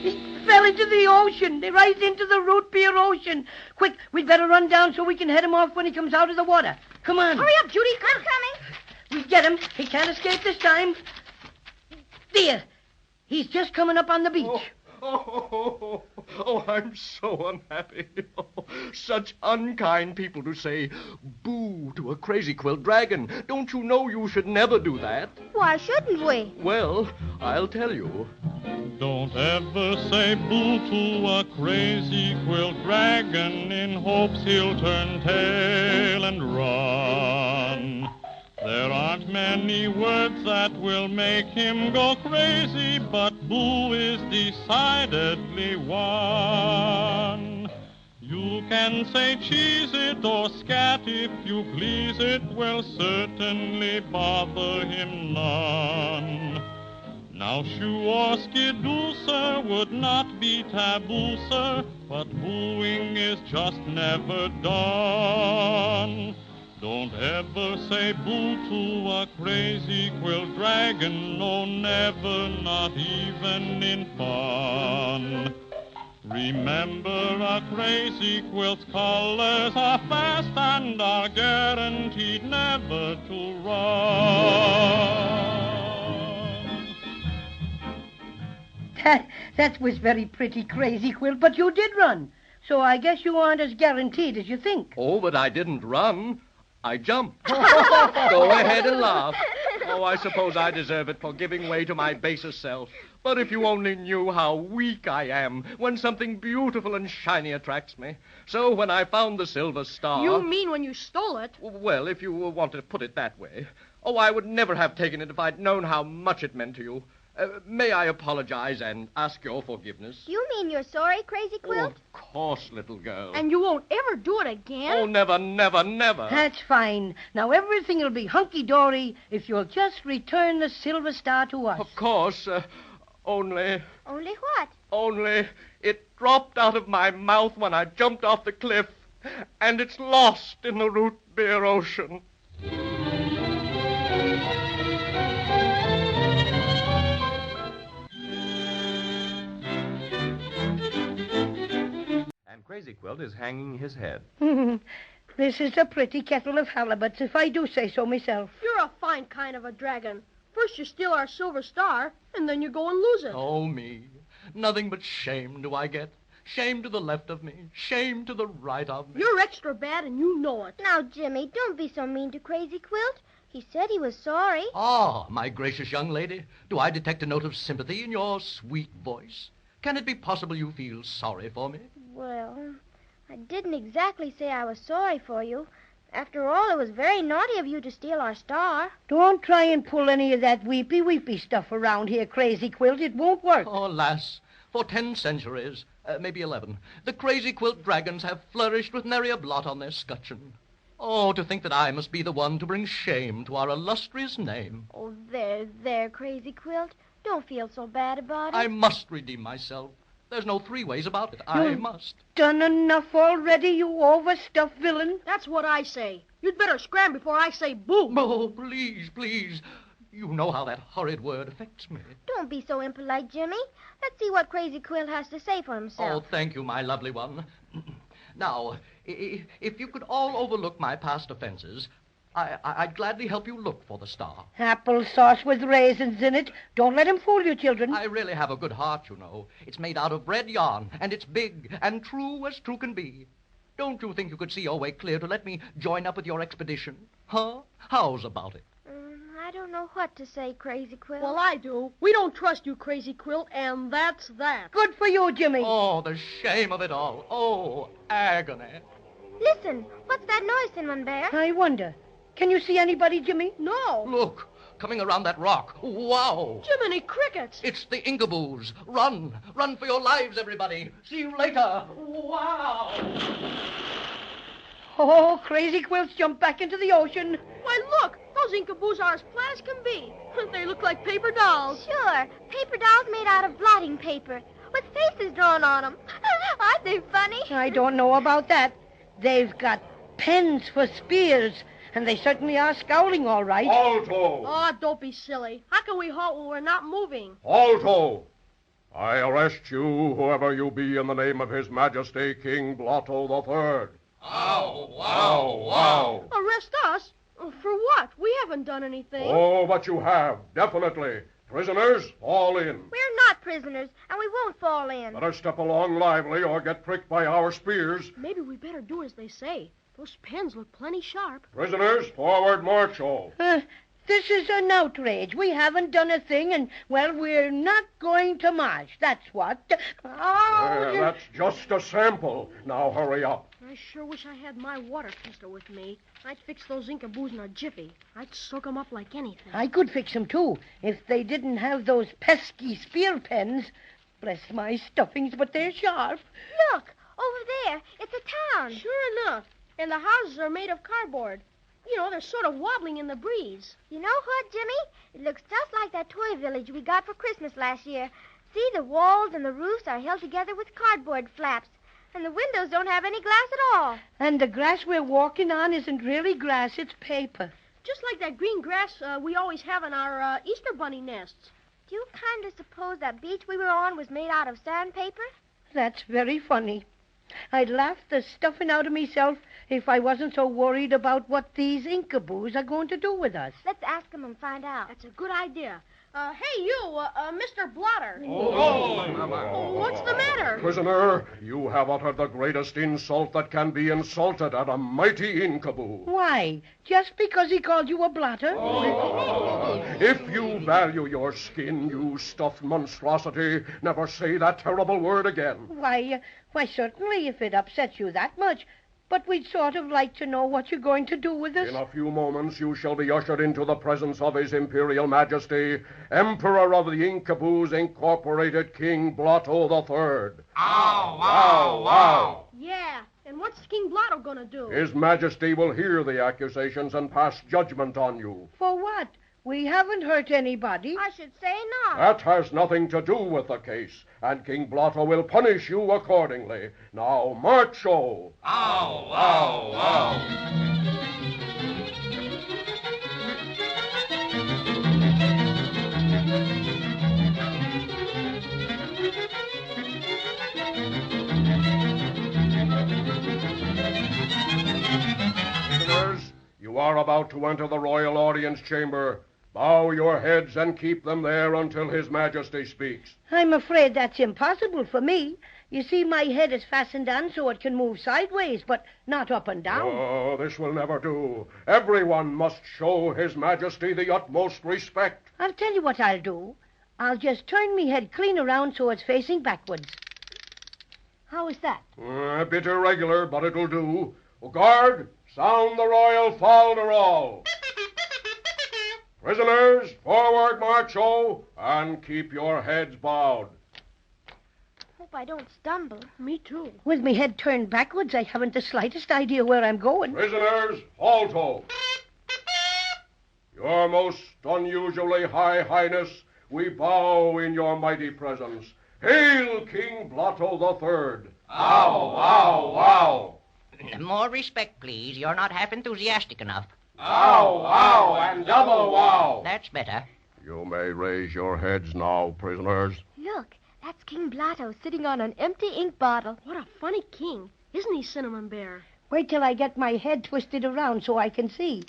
He fell into the ocean. Right into the root beer ocean. Quick, we'd better run down so we can head him off when he comes out of the water. Come on. Hurry up, Judy. I'm coming. We get him. He can't escape this time. There. He's just coming up on the beach. Oh, I'm so unhappy. Oh, such unkind people to say boo to a Crazy Quilt Dragon. Don't you know you should never do that? Why shouldn't we? Well, I'll tell you. Don't ever say boo to a Crazy Quilt Dragon in hopes he'll turn tail and run. There aren't many words that will make him go crazy, but boo is decidedly one. You can say cheese it or scat if you please, it will certainly bother him none. Now shoo or skidoo, sir, would not be taboo, sir, but booing is just never done. Don't ever say boo to a Crazy Quilt Dragon, no, never, not even in fun. Remember, a Crazy Quilt's colors are fast and are guaranteed never to run. That was very pretty, Crazy Quilt, but you did run. So I guess you aren't as guaranteed as you think. Oh, but I didn't run. I jumped. Go ahead and laugh. Oh, I suppose I deserve it for giving way to my baser self. But if you only knew how weak I am when something beautiful and shiny attracts me. So when I found the silver star... You mean when you stole it? Well, if you want to put it that way. Oh, I would never have taken it if I'd known how much it meant to you. May I apologize and ask your forgiveness? You mean you're sorry, Crazy Oh, Quilt? of course, little girl. And you won't ever do it again? Oh, never. That's fine. Now everything will be hunky-dory if you'll just return the silver star to us. Of course, only... Only what? Only it dropped out of my mouth when I jumped off the cliff, and it's lost in the root beer ocean. Crazy Quilt is hanging his head. This is a pretty kettle of halibuts, if I do say so myself. You're a fine kind of a dragon. First you steal our silver star, and then you go and lose it. Oh, me. Nothing but shame do I get. Shame to the left of me. Shame to the right of me. You're extra bad, and you know it. Now, Jimmy, don't be so mean to Crazy Quilt. He said he was sorry. Ah, my gracious young lady. Do I detect a note of sympathy in your sweet voice? Can it be possible you feel sorry for me? Well, I didn't exactly say I was sorry for you. After all, it was very naughty of you to steal our star. Don't try and pull any of that weepy stuff around here, Crazy Quilt. It won't work. Oh, lass, for 10 centuries, maybe 11, the Crazy Quilt Dragons have flourished with nary a blot on their scutcheon. Oh, to think that I must be the one to bring shame to our illustrious name. Oh, there, Crazy Quilt. Don't feel so bad about it. I must redeem myself. There's no 3 ways about it. I must. Done enough already, you overstuffed villain. That's what I say. You'd better scram before I say boo. Oh, please. You know how that horrid word affects me. Don't be so impolite, Jimmy. Let's see what Crazy Quilt has to say for Oh, himself. thank you, my lovely one. Now, if you could all overlook my past offenses, I'd gladly help you look for the star. Applesauce with raisins in it. Don't let him fool you, children. I really have a good heart, you know. It's made out of red yarn, and it's big and true as true can be. Don't you think you could see your way clear to let me join up with your expedition? Huh? How's about it? I don't know what to say, Crazy Quilt. Well, I do. We don't trust you, Crazy Quilt, and that's that. Good for you, Jimmy. Oh, the shame of it all. Oh, agony. Listen, what's that noise, Cinnamon Bear? I wonder. Can you see anybody, Jimmy? No. Look, coming around that rock. Wow. Jiminy crickets. It's the Inkaboos. Run. Run for your lives, everybody. See you later. Wow. Oh, Crazy Quilt's jumped back into the ocean. Why, look. Those Inkaboos are as flat as can be. They look like paper dolls. Sure, paper dolls made out of blotting paper with faces drawn on them. Aren't they funny? I don't know about that. They've got pens for spears, and they certainly are scowling all right. Alto! Oh, don't be silly. How can we halt when we're not moving? Alto! I arrest you, whoever you be, in the name of His Majesty King Blotto III. Wow, wow, wow. Arrest us? For what? We haven't done anything. Oh, but you have, definitely. Prisoners, fall in. We're not prisoners, and we won't fall in. Better step along lively or get pricked by our spears. Maybe we better do as they say. Those pens look plenty sharp. Prisoners, forward march, oh. This is an outrage. We haven't done a thing, and, well, we're not going to march. That's what. That's just a sample. Now hurry up. I sure wish I had my water pistol with me. I'd fix those Inkaboos in a jiffy. I'd soak 'em up like anything. I could fix 'em, too, if they didn't have those pesky spear pens. Bless my stuffings, but they're sharp. Look, over there. It's a town. Sure enough. And the houses are made of cardboard. You know, they're sort of wobbling in the breeze. You know what, Jimmy? It looks just like that toy village we got for Christmas last year. See, the walls and the roofs are held together with cardboard flaps. And the windows don't have any glass at all. And the grass we're walking on isn't really grass, it's paper. Just like that green grass we always have in our Easter bunny nests. Do you kind of suppose that beach we were on was made out of sandpaper? That's very funny. I'd laugh the stuffing out of myself if I wasn't so worried about what these Inkaboos are going to do with us. Let's ask them and find out. That's a good idea. Hey, you, Mr. Blotter. What's the matter? Prisoner, you have uttered the greatest insult that can be insulted at a mighty Inkaboo. Why? Just because he called you a blotter? If you value your skin, you stuffed monstrosity, never say that terrible word again. Why, certainly, if it upsets you that much. But we'd sort of like to know what you're going to do with us. In a few moments, you shall be ushered into the presence of His Imperial Majesty, Emperor of the Inkaboos Incorporated, King Blotto III. Ow, wow, wow. Yeah, and what's King Blotto gonna do? His Majesty will hear the accusations and pass judgment on you. For what? We haven't hurt anybody. I should say not. That has nothing to do with the case, and King Blotto will punish you accordingly. Now, march-o! Ow, wow, wow. You are about to enter the royal audience chamber. Bow your heads and keep them there until His Majesty speaks. I'm afraid that's impossible for me. You see, my head is fastened on so it can move sideways, but not up and down. Oh, this will never do. Everyone must show His Majesty the utmost respect. I'll tell you what I'll do. I'll just turn me head clean around so it's facing backwards. How is that? A bit irregular, but it'll do. Guard, sound the royal falderall. Prisoners, forward march-o, and keep your heads bowed. Hope I don't stumble. Me too. With me head turned backwards, I haven't the slightest idea where I'm going. Prisoners, halt-o. Your most unusually high highness, we bow in your mighty presence. Hail, King Blotto III. Ow, wow, wow. More respect, please. You're not half enthusiastic enough. Ow, ow, and double wow. That's better. You may raise your heads now, prisoners. Look, that's King Blotto sitting on an empty ink bottle. What a funny king. Isn't he, Cinnamon Bear? Wait till I get my head twisted around so I can see.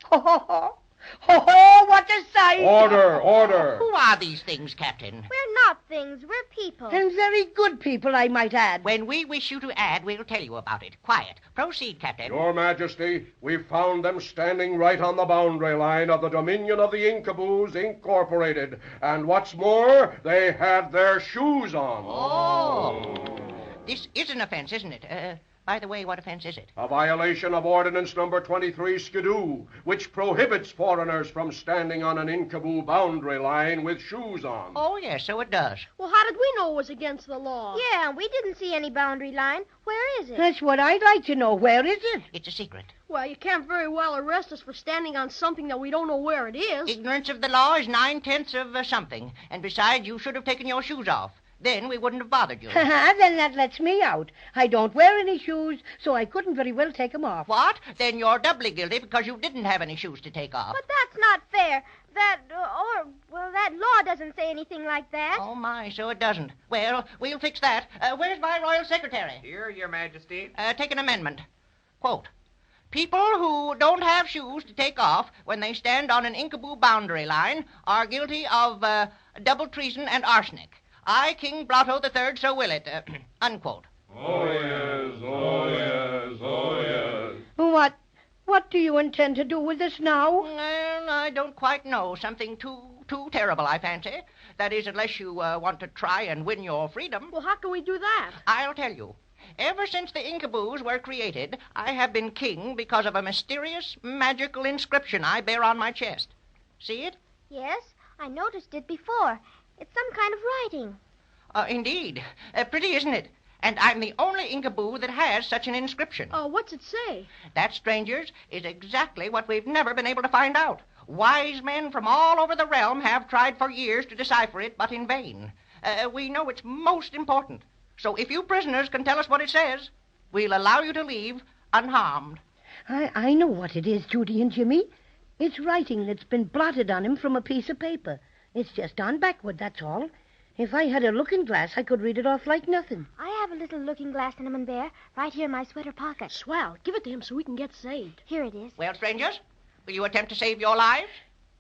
Ho, ho, ho. Ho, ho, what a sight! Order. Who are these things, Captain? We're not things, we're people. And very good people, I might add. When we wish you to add, we'll tell you about it. Quiet. Proceed, Captain. Your Majesty, we found them standing right on the boundary line of the Dominion of the Incaboos Incorporated. And what's more, they had their shoes on. Oh. This is an offense, isn't it? By the way, what offense is it? A violation of Ordinance Number 23 Skidoo, which prohibits foreigners from standing on an Incaboo boundary line with shoes on. Oh, yes, so it does. Well, how did we know it was against the law? Yeah, we didn't see any boundary line. Where is it? That's what I'd like to know. Where is it? It's a secret. Well, you can't very well arrest us for standing on something that we don't know where it is. Ignorance of the law is 9/10 of something. And besides, you should have taken your shoes off. Then we wouldn't have bothered you. Then that lets me out. I don't wear any shoes, so I couldn't very well take them off. What? Then you're doubly guilty because you didn't have any shoes to take off. But that's not fair. That law doesn't say anything like that. Oh, my, so it doesn't. Well, we'll fix that. Where's my royal secretary? Here, Your Majesty. Take an amendment. Quote, people who don't have shoes to take off when they stand on an Incaboo boundary line are guilty of double treason and arsenic. I, King Blotto III, so will it. Unquote. Oh, yes, oh, yes, oh, yes. What do you intend to do with this now? Well, I don't quite know. Something too terrible, I fancy. That is, unless you want to try and win your freedom. Well, how can we do that? I'll tell you. Ever since the Incaboos were created, I have been king because of a mysterious, magical inscription I bear on my chest. See it? Yes, I noticed it before. It's some kind of writing. Indeed. Pretty, isn't it? And I'm the only Incaboo that has such an inscription. Oh, what's it say? That, strangers, is exactly what we've never been able to find out. Wise men from all over the realm have tried for years to decipher it, but in vain. We know it's most important. So if you prisoners can tell us what it says, we'll allow you to leave unharmed. I know what it is, Judy and Jimmy. It's writing that's been blotted on him from a piece of paper. It's just on backward, that's all. If I had a looking-glass, I could read it off like nothing. I have a little looking-glass, Cinnamon Bear, right here in my sweater pocket. Swell. Give it to him so we can get saved. Here it is. Well, strangers, will you attempt to save your lives?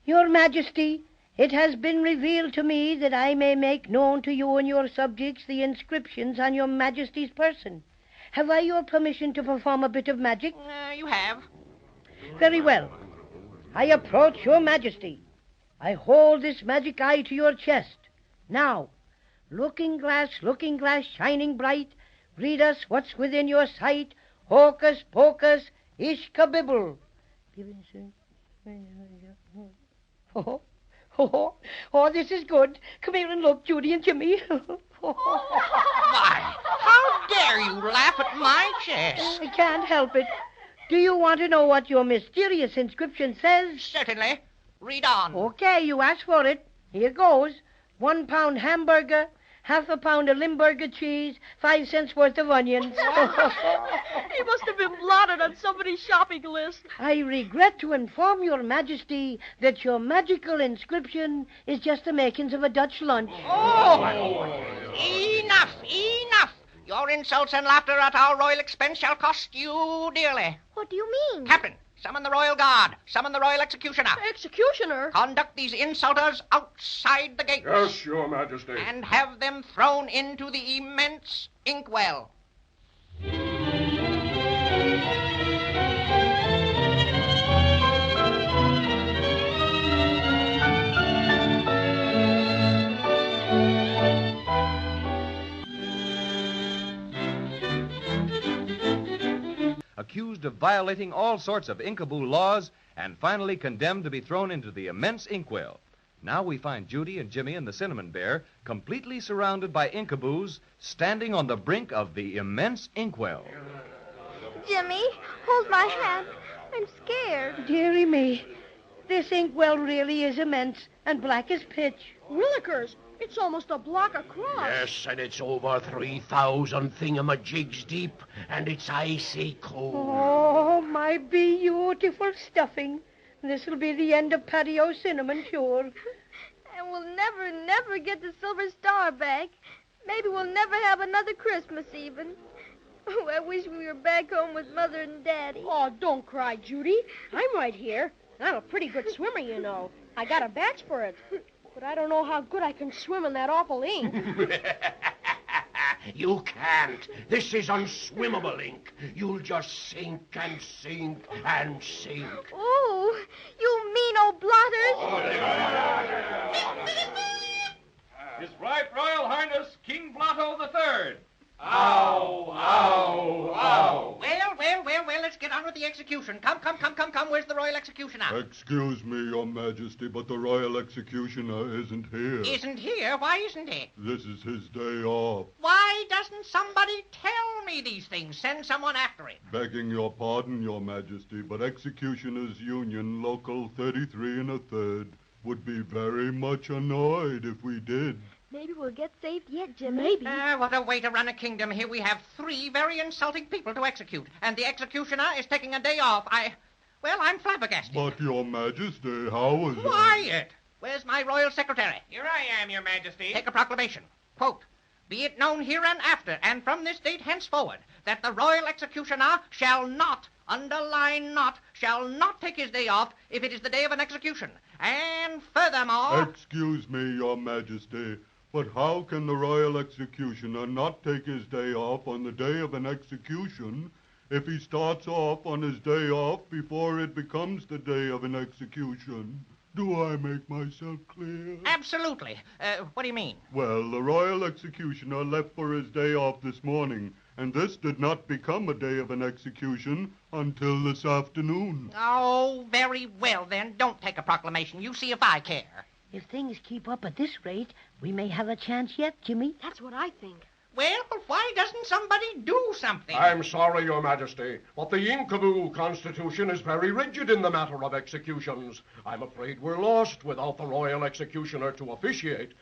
Your Majesty, it has been revealed to me that I may make known to you and your subjects the inscriptions on your Majesty's person. Have I your permission to perform a bit of magic? You have. Very well. I approach your Majesty. I hold this magic eye to your chest. Now, looking glass, shining bright, read us what's within your sight. Hocus pocus, ishkabibble. Oh, this is good. Come here and look, Judy and Jimmy. Why, how dare you laugh at my chest? I can't help it. Do you want to know what your mysterious inscription says? Certainly. Read on. Okay, you asked for it. Here goes. 1 pound hamburger, half a pound of Limburger cheese, 5 cents worth of onions. He must have been blotted on somebody's shopping list. I regret to inform your Majesty that your magical inscription is just the makings of a Dutch lunch. Oh! Enough! Your insults and laughter at our royal expense shall cost you dearly. What do you mean? Captain, summon the royal guard. Summon the royal executioner. Executioner? Conduct these insulters outside the gates. Yes, Your Majesty. And have them thrown into the immense inkwell. Accused of violating all sorts of Incaboo laws, and finally condemned to be thrown into the immense inkwell. Now we find Judy and Jimmy and the Cinnamon Bear completely surrounded by Incaboos, standing on the brink of the immense inkwell. Jimmy, hold my hand. I'm scared. Dearie me. This inkwell really is immense and black as pitch. Willikers, it's almost a block across. Yes, and it's over 3,000 thingamajigs deep, and it's icy cold. Oh, my beautiful stuffing. This'll be the end of patio cinnamon, sure. And we'll never get the silver star back. Maybe we'll never have another Christmas even. Oh, I wish we were back home with Mother and Daddy. Oh, don't cry, Judy. I'm right here. I'm a pretty good swimmer, you know. I got a badge for it. But I don't know how good I can swim in that awful ink. You can't. This is unswimmable ink. You'll just sink and sink and sink. Oh, you mean old blotters. His Right Royal Highness King Blotto III. Ow, ow, ow. Well, let's get on with the execution. Come. Where's the royal executioner? Excuse me, Your Majesty, but the royal executioner isn't here. Isn't here? Why isn't he? This is his day off. Why doesn't somebody tell me these things? Send someone after him. Begging your pardon, Your Majesty, but Executioners Union Local 33 1/3 would be very much annoyed if we did. Maybe we'll get saved yet, Jimmy. Maybe. What a way to run a kingdom. Here we have 3 very insulting people to execute, and the executioner is taking a day off. I'm flabbergasted. But, Your Majesty, how is it? Quiet! Where's my royal secretary? Here I am, Your Majesty. Take a proclamation. Quote, be it known hereinafter, and from this date henceforward, that the royal executioner shall not, underline not, shall not take his day off if it is the day of an execution. And furthermore... Excuse me, Your Majesty, but how can the royal executioner not take his day off on the day of an execution if he starts off on his day off before it becomes the day of an execution? Do I make myself clear? Absolutely. What do you mean? Well, the royal executioner left for his day off this morning, and this did not become a day of an execution until this afternoon. Oh, very well, then. Don't take a proclamation. You see if I care. If things keep up at this rate, we may have a chance yet, Jimmy. That's what I think. Well, why doesn't somebody do something? I'm sorry, Your Majesty, but the Inkaboo Constitution is very rigid in the matter of executions. I'm afraid we're lost without the royal executioner to officiate.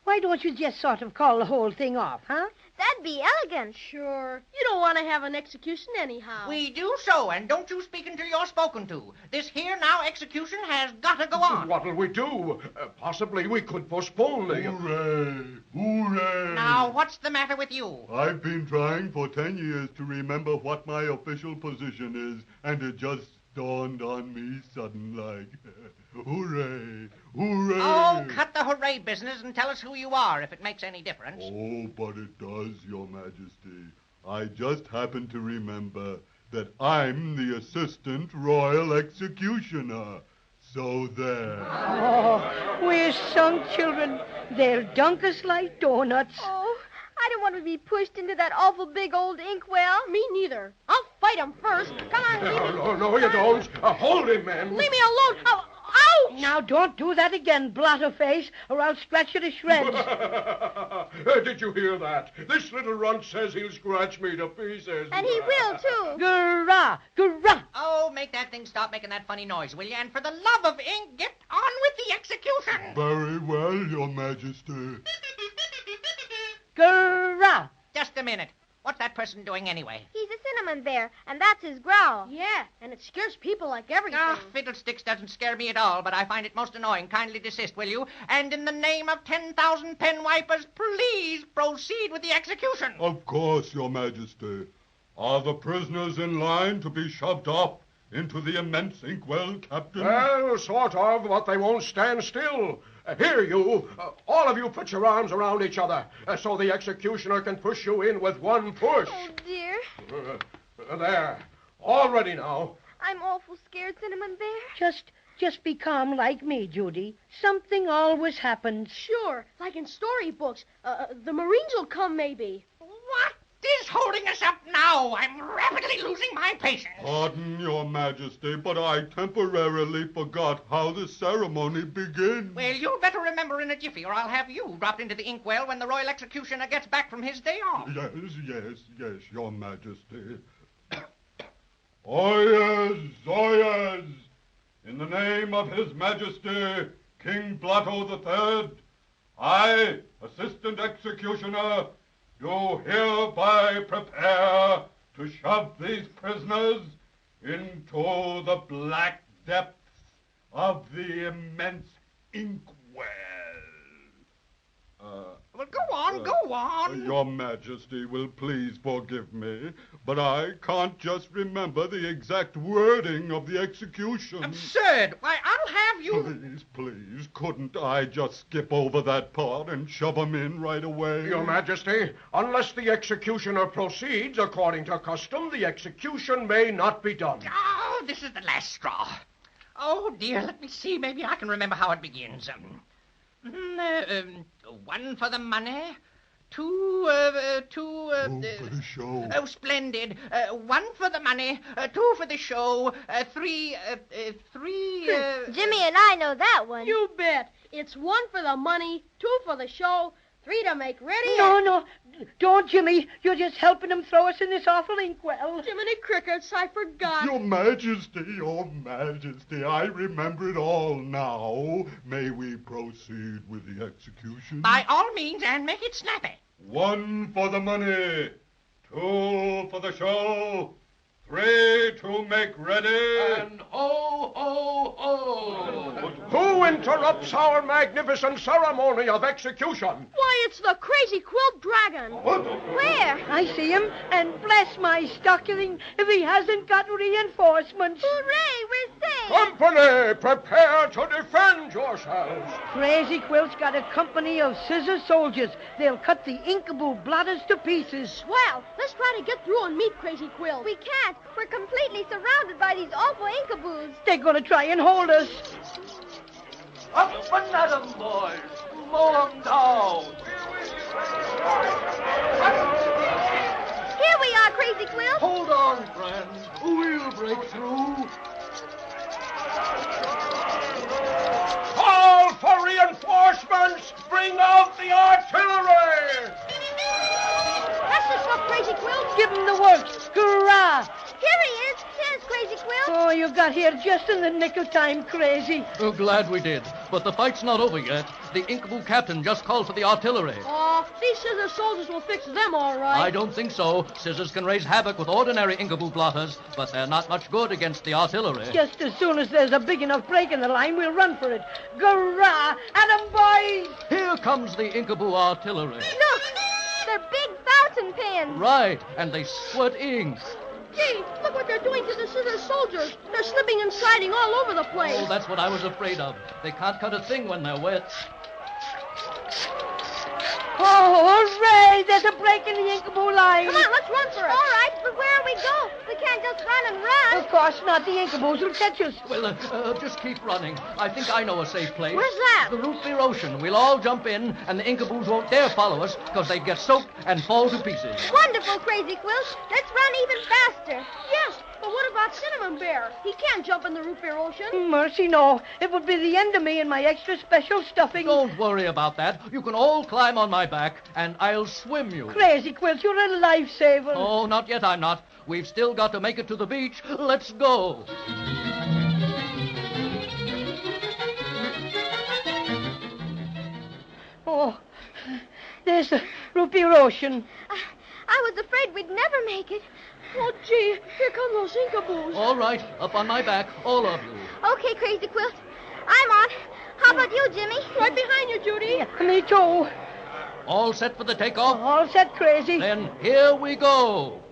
Why don't you just sort of call the whole thing off, huh? That'd be elegant. Sure. You don't want to have an execution anyhow. We do so, and don't you speak until you're spoken to. This here now execution has got to go on. What'll we do? Possibly we could postpone the... Hooray! Hooray! Now, what's the matter with you? I've been trying for 10 years to remember what my official position is, and it just dawned on me sudden-like. Hooray! Hooray! Oh, cut the hooray business and tell us who you are, if it makes any difference. Oh, but it does, Your Majesty. I just happen to remember that I'm the Assistant Royal Executioner. So there. Oh, we're sunk children. They'll dunk us like donuts. Oh, I don't want to be pushed into that awful big old inkwell. Me neither. I'll fight him first. Come on, leave me. No, you don't. Hold him, man. Leave me alone. Ouch! Now, don't do that again, blotterface, or I'll scratch you to shreds. Did you hear that? This little runt says he'll scratch me to pieces. And he will, too. Gurrah! Gurrah! Oh, make that thing stop making that funny noise, will you? And for the love of ink, get on with the execution. Very well, Your Majesty. Gurrah! Just a minute. What's that person doing anyway? He's a cinnamon bear, and that's his growl. Yeah, and it scares people like everything. Fiddlesticks doesn't scare me at all, but I find it most annoying. Kindly desist, will you? And in the name of 10,000 pen wipers, please proceed with the execution. Of course, Your Majesty. Are the prisoners in line to be shoved off into the immense inkwell, Captain? Well, sort of, but they won't stand still. Here, you. All of you put your arms around each other so the executioner can push you in with one push. Oh, dear. There. All ready now. I'm awful scared, Cinnamon Bear. Just be calm like me, Judy. Something always happens. Sure, like in storybooks. The Marines will come, maybe. What is holding us up now? I'm rapidly losing my patience. Pardon, Your Majesty, but I temporarily forgot how the ceremony begins. Well, you'd better remember in a jiffy, or I'll have you dropped into the inkwell when the royal executioner gets back from his day off. Yes, Your Majesty. Oh, yes. In the name of His Majesty, King Blotto III, I, Assistant Executioner, do hereby prepare to shove these prisoners into the black depths of the immense inkwell. Well, go on. Your Majesty will please forgive me, but I can't just remember the exact wording of the execution. Absurd! Why, I'll have you... Please, couldn't I just skip over that part and shove 'em in right away? Your Majesty, unless the executioner proceeds according to custom, the execution may not be done. Oh, this is the last straw. Oh, dear, let me see. Maybe I can remember how it begins. One for the money. Two for the show. Oh, splendid. One for the money. Two for the show. Three. Jimmy and I know that one. You bet. It's 1 for the money, 2 for the show, 3 to make ready. No, don't, Jimmy. You're just helping him throw us in this awful inkwell. Jiminy Crickets, I forgot. Your Majesty, I remember it all now. May we proceed with the execution? By all means, and make it snappy. 1 for the money, 2 for the show, 3 to make ready. And ho, ho, ho! Who interrupts our magnificent ceremony of execution? Why, it's the Crazy Quilt Dragon. Where? I see him, and bless my stocking if he hasn't got reinforcements. Hooray, we're safe. Company, prepare to defend yourselves. Crazy Quilt's got a company of scissor soldiers. They'll cut the inkable blotters to pieces. Swell. Let's try to get through and meet Crazy Quilt. We can't. We're completely surrounded by these awful inkaboos. They're going to try and hold us. Up and at 'em, boys. Mow 'em down. Here we are, Crazy Quilt. Hold on, friends. We'll break through. Call for reinforcements! Bring out the artillery! That's the stuff, Crazy Quilt. Give him the works. Hurrah! Here he is. Here's Crazy Quilt. Oh, you got here just in the nick of time, Crazy. Oh, glad we did. But the fight's not over yet. The Inkaboo captain just called for the artillery. Oh, these scissor soldiers will fix them all right. I don't think so. Scissors can raise havoc with ordinary Inkaboo blotters, but they're not much good against the artillery. Just as soon as there's a big enough break in the line, we'll run for it. Hurrah! At 'em, boys! Here comes the Inkaboo artillery. Look, they're big fountain pens. Right, and they squirt ink. Gee, look what they're doing to the scissor soldiers. They're slipping and sliding all over the place. Oh, that's what I was afraid of. They can't cut a thing when they're wet. Oh, hooray! There's a break in the Inkaboo line. Come on, let's run for it. All right, but where we go? We can't just run and run. Of course not. The Inkaboos will catch us. Well, just keep running. I think I know a safe place. Where's that? The root beer ocean. We'll all jump in, and the Inkaboos won't dare follow us because they'd get soaked and fall to pieces. Wonderful, Crazy Quilt. Let's run even faster. Yes, but what about Cinnamon Bear? He can't jump in the root beer ocean. Mercy, no. It would be the end of me and my extra special stuffing. Don't worry about that. You can all climb on my back, and I'll swim you. Crazy Quilt, you're a lifesaver. Oh, not yet, I'm not. We've still got to make it to the beach. Let's go. Oh, there's the root beer ocean. I was afraid we'd never make it. Oh, gee, here come those Inkaboos. All right, up on my back, all of you. Okay, Crazy Quilt. I'm on. How about you, Jimmy? Right behind you, Judy. Me too. All set for the takeoff? All set, Crazy. Then here we go.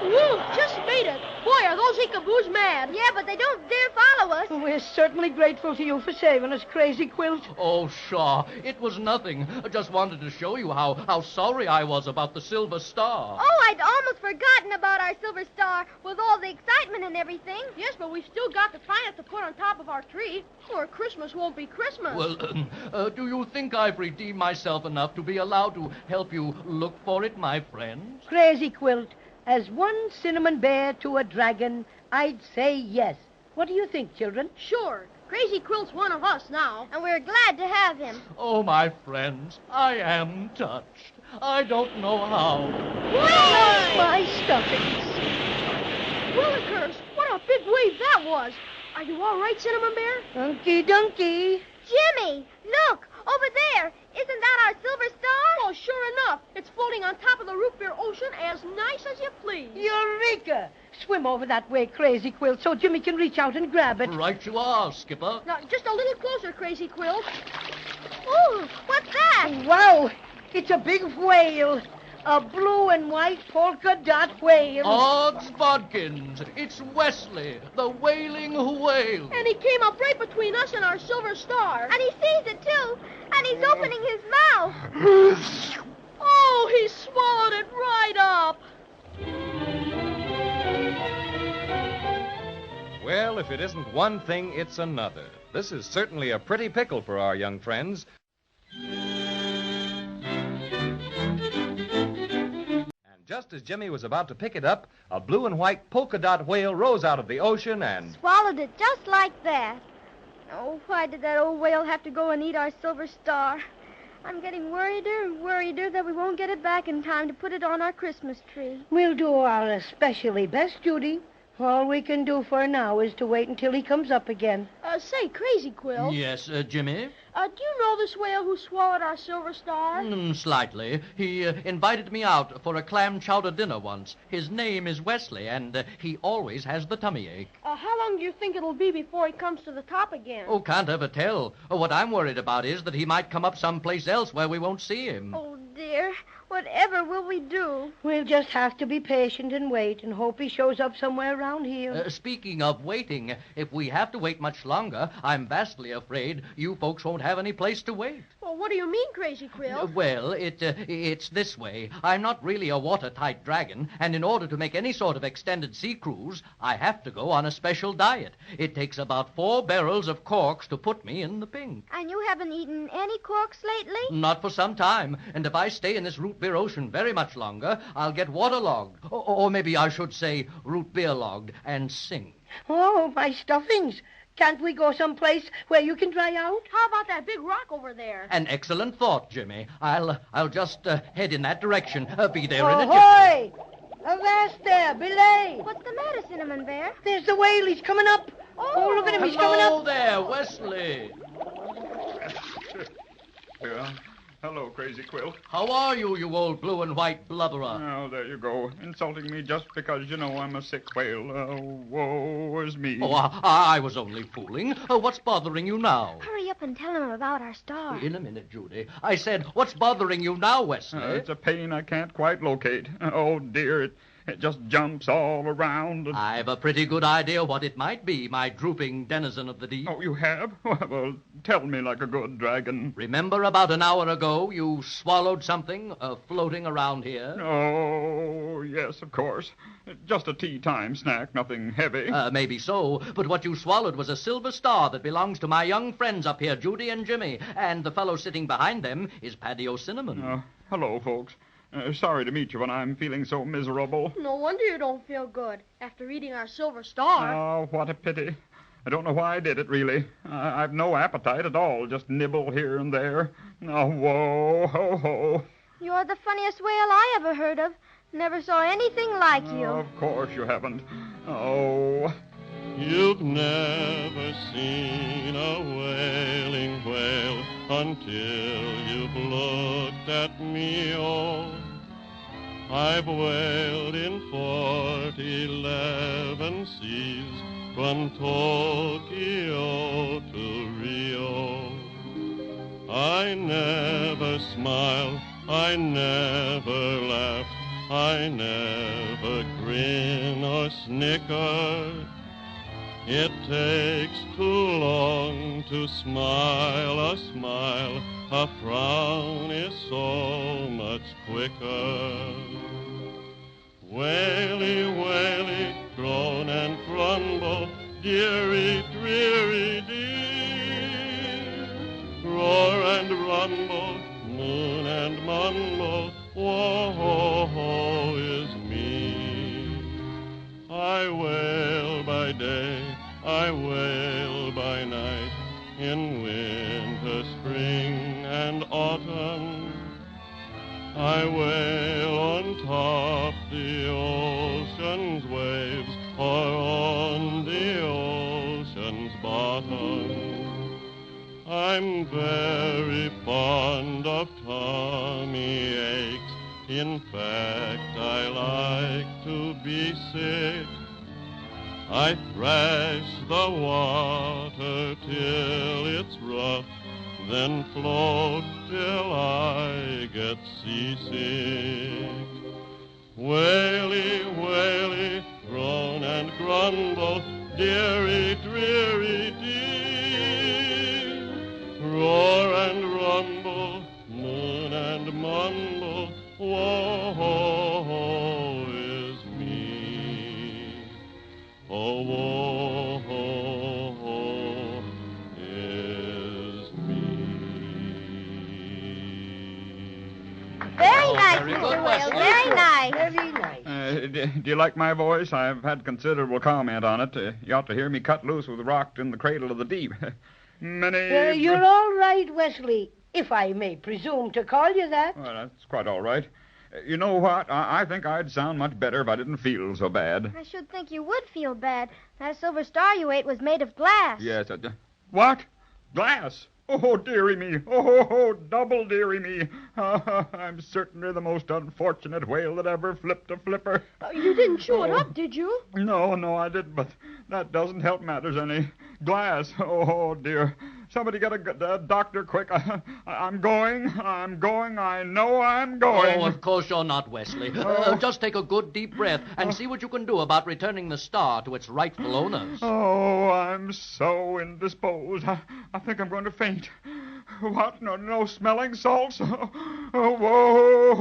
Woo, just made it. Boy, are those Inkaboos mad. Yeah, but they don't dare follow us. We're certainly grateful to you for saving us, Crazy Quilt. Oh, Shaw, it was nothing. I just wanted to show you how sorry I was about the Silver Star. Oh, I'd almost forgotten about our silver star with all the excitement and everything. Yes, but we've still got to find it to put on top of our tree, or Christmas won't be Christmas. Well, do you think I've redeemed myself enough to be allowed to help you look for it, my friends? Crazy Quilt, as one cinnamon bear to a dragon, I'd say yes. What do you think, children? Sure. Crazy Quilt's one of us now. And we're glad to have him. Oh, my friends, I am touched. I don't know how. My stuffings. Willikers, what a big wave that was. Are you all right, Cinnamon Bear? Donkey, donkey. Jimmy, look, over there. Isn't that our silver star? Oh, sure enough. It's floating on top of the root beer ocean as nice as you please. Eureka! Swim over that way, Crazy Quilt, so Jimmy can reach out and grab it. Right you are, Skipper. Now, just a little closer, Crazy Quilt. Ooh, what's that? Wow! It's a big whale. A blue and white polka dot whale. Odds bodkins, it's Wesley, the wailing whale. And he came up right between us and our silver star. And he sees it, too. And he's opening his mouth. Oh, he swallowed it right up. Well, if it isn't one thing, it's another. This is certainly a pretty pickle for our young friends. Just as Jimmy was about to pick it up, a blue and white polka dot whale rose out of the ocean and... swallowed it just like that. Oh, why did that old whale have to go and eat our silver star? I'm getting worrieder and worrieder that we won't get it back in time to put it on our Christmas tree. We'll do our especially best, Judy. All we can do for now is to wait until he comes up again. Say, Crazy Quilt. Yes, Jimmy? Do you know this whale who swallowed our silver star? Slightly. He invited me out for a clam chowder dinner once. His name is Wesley, and he always has the tummy ache. How long do you think it'll be before he comes to the top again? Oh, can't ever tell. What I'm worried about is that he might come up someplace else where we won't see him. Oh, dear. Whatever will we do? We'll just have to be patient and wait and hope he shows up somewhere around here. Speaking of waiting, if we have to wait much longer, I'm vastly afraid you folks won't have any place to wait. Well, what do you mean, Crazy Quilt? Well, it's this way. I'm not really a watertight dragon, and in order to make any sort of extended sea cruise, I have to go on a special diet. It takes about 4 barrels of corks to put me in the pink. And you haven't eaten any corks lately? Not for some time, and if I stay in this root beer ocean very much longer, I'll get waterlogged, or maybe I should say root beer logged, and sink. Oh, my stuffings. Can't we go someplace where you can dry out? How about that big rock over there? An excellent thought, Jimmy. I'll just head in that direction. Be there in a jiffy. Ahoy! Avast there, belay! What's the matter, Cinnamon Bear? There's the whale. He's coming up. Oh, look at him. He's coming Hello up. there, Wesley. Hello, Crazy Quilt. How are you, you old blue and white blubberer? Oh, there you go. Insulting me just because you know I'm a sick whale. Woe is me. Oh, I was only fooling. What's bothering you now? Hurry up and tell him about our star. In a minute, Judy. I said, what's bothering you now, Wesley? It's a pain I can't quite locate. Oh, dear, it just jumps all around. I've a pretty good idea what it might be, my drooping denizen of the deep. Oh, you have? Well, tell me like a good dragon. Remember about an hour ago you swallowed something floating around here? Oh, yes, of course. Just a tea-time snack, nothing heavy. Maybe so, but what you swallowed was a silver star that belongs to my young friends up here, Judy and Jimmy, and the fellow sitting behind them is Paddy O'Cinnamon. Hello, folks. Sorry to meet you when I'm feeling so miserable. No wonder you don't feel good after eating our silver star. Oh, what a pity. I don't know why I did it, really. I've no appetite at all, just nibble here and there. Oh, whoa, ho, ho. You're the funniest whale I ever heard of. Never saw anything like you. Of course you haven't. Oh. You've never seen a wailing whale until you've looked at me, oh. I've wailed in 11 seas, from Tokyo to Rio. I never smiled, I never laughed, I never grin or snicker. It takes too long to smile a smile, a frown is so much quicker. Waily, waily, groan and grumble, dearie, dreary, dear. Roar and rumble, moon and mumble, woe is me. I wail by day, I wail by night, in winter, spring, and autumn. I wail on top the ocean's waves, or on I'm very fond of tummy aches. In fact, I like to be sick. I thrash the water till it's rough, then float till I get seasick. Waily, waily, groan and grumble, dearie, dreary, dear. Roar and rumble, moon and mumble, woe is me. Oh, woe is me. Very nice, very Mr. good, Whale. Wesley. Very nice. Very nice. Do you like my voice? I've had considerable comment on it. You ought to hear me cut loose with rocked in the cradle of the deep. Many... You're all right, Wesley, if I may presume to call you that. Well, that's quite all right. You know what? I think I'd sound much better if I didn't feel so bad. I should think you would feel bad. That silver star you ate was made of glass. Yes. What? Glass? Oh, dearie me. Oh, double dearie me. I'm certainly the most unfortunate whale that ever flipped a flipper. You didn't chew it up, did you? No, I didn't, but that doesn't help matters any. Glass. Oh, dear. Somebody get a doctor quick. I'm going. I know I'm going. Oh, of course you're not, Wesley. Just take a good deep breath and see what you can do about returning the star to its rightful owners. Oh, I'm so indisposed. I think I'm going to faint. What? No smelling salts? Oh, whoa.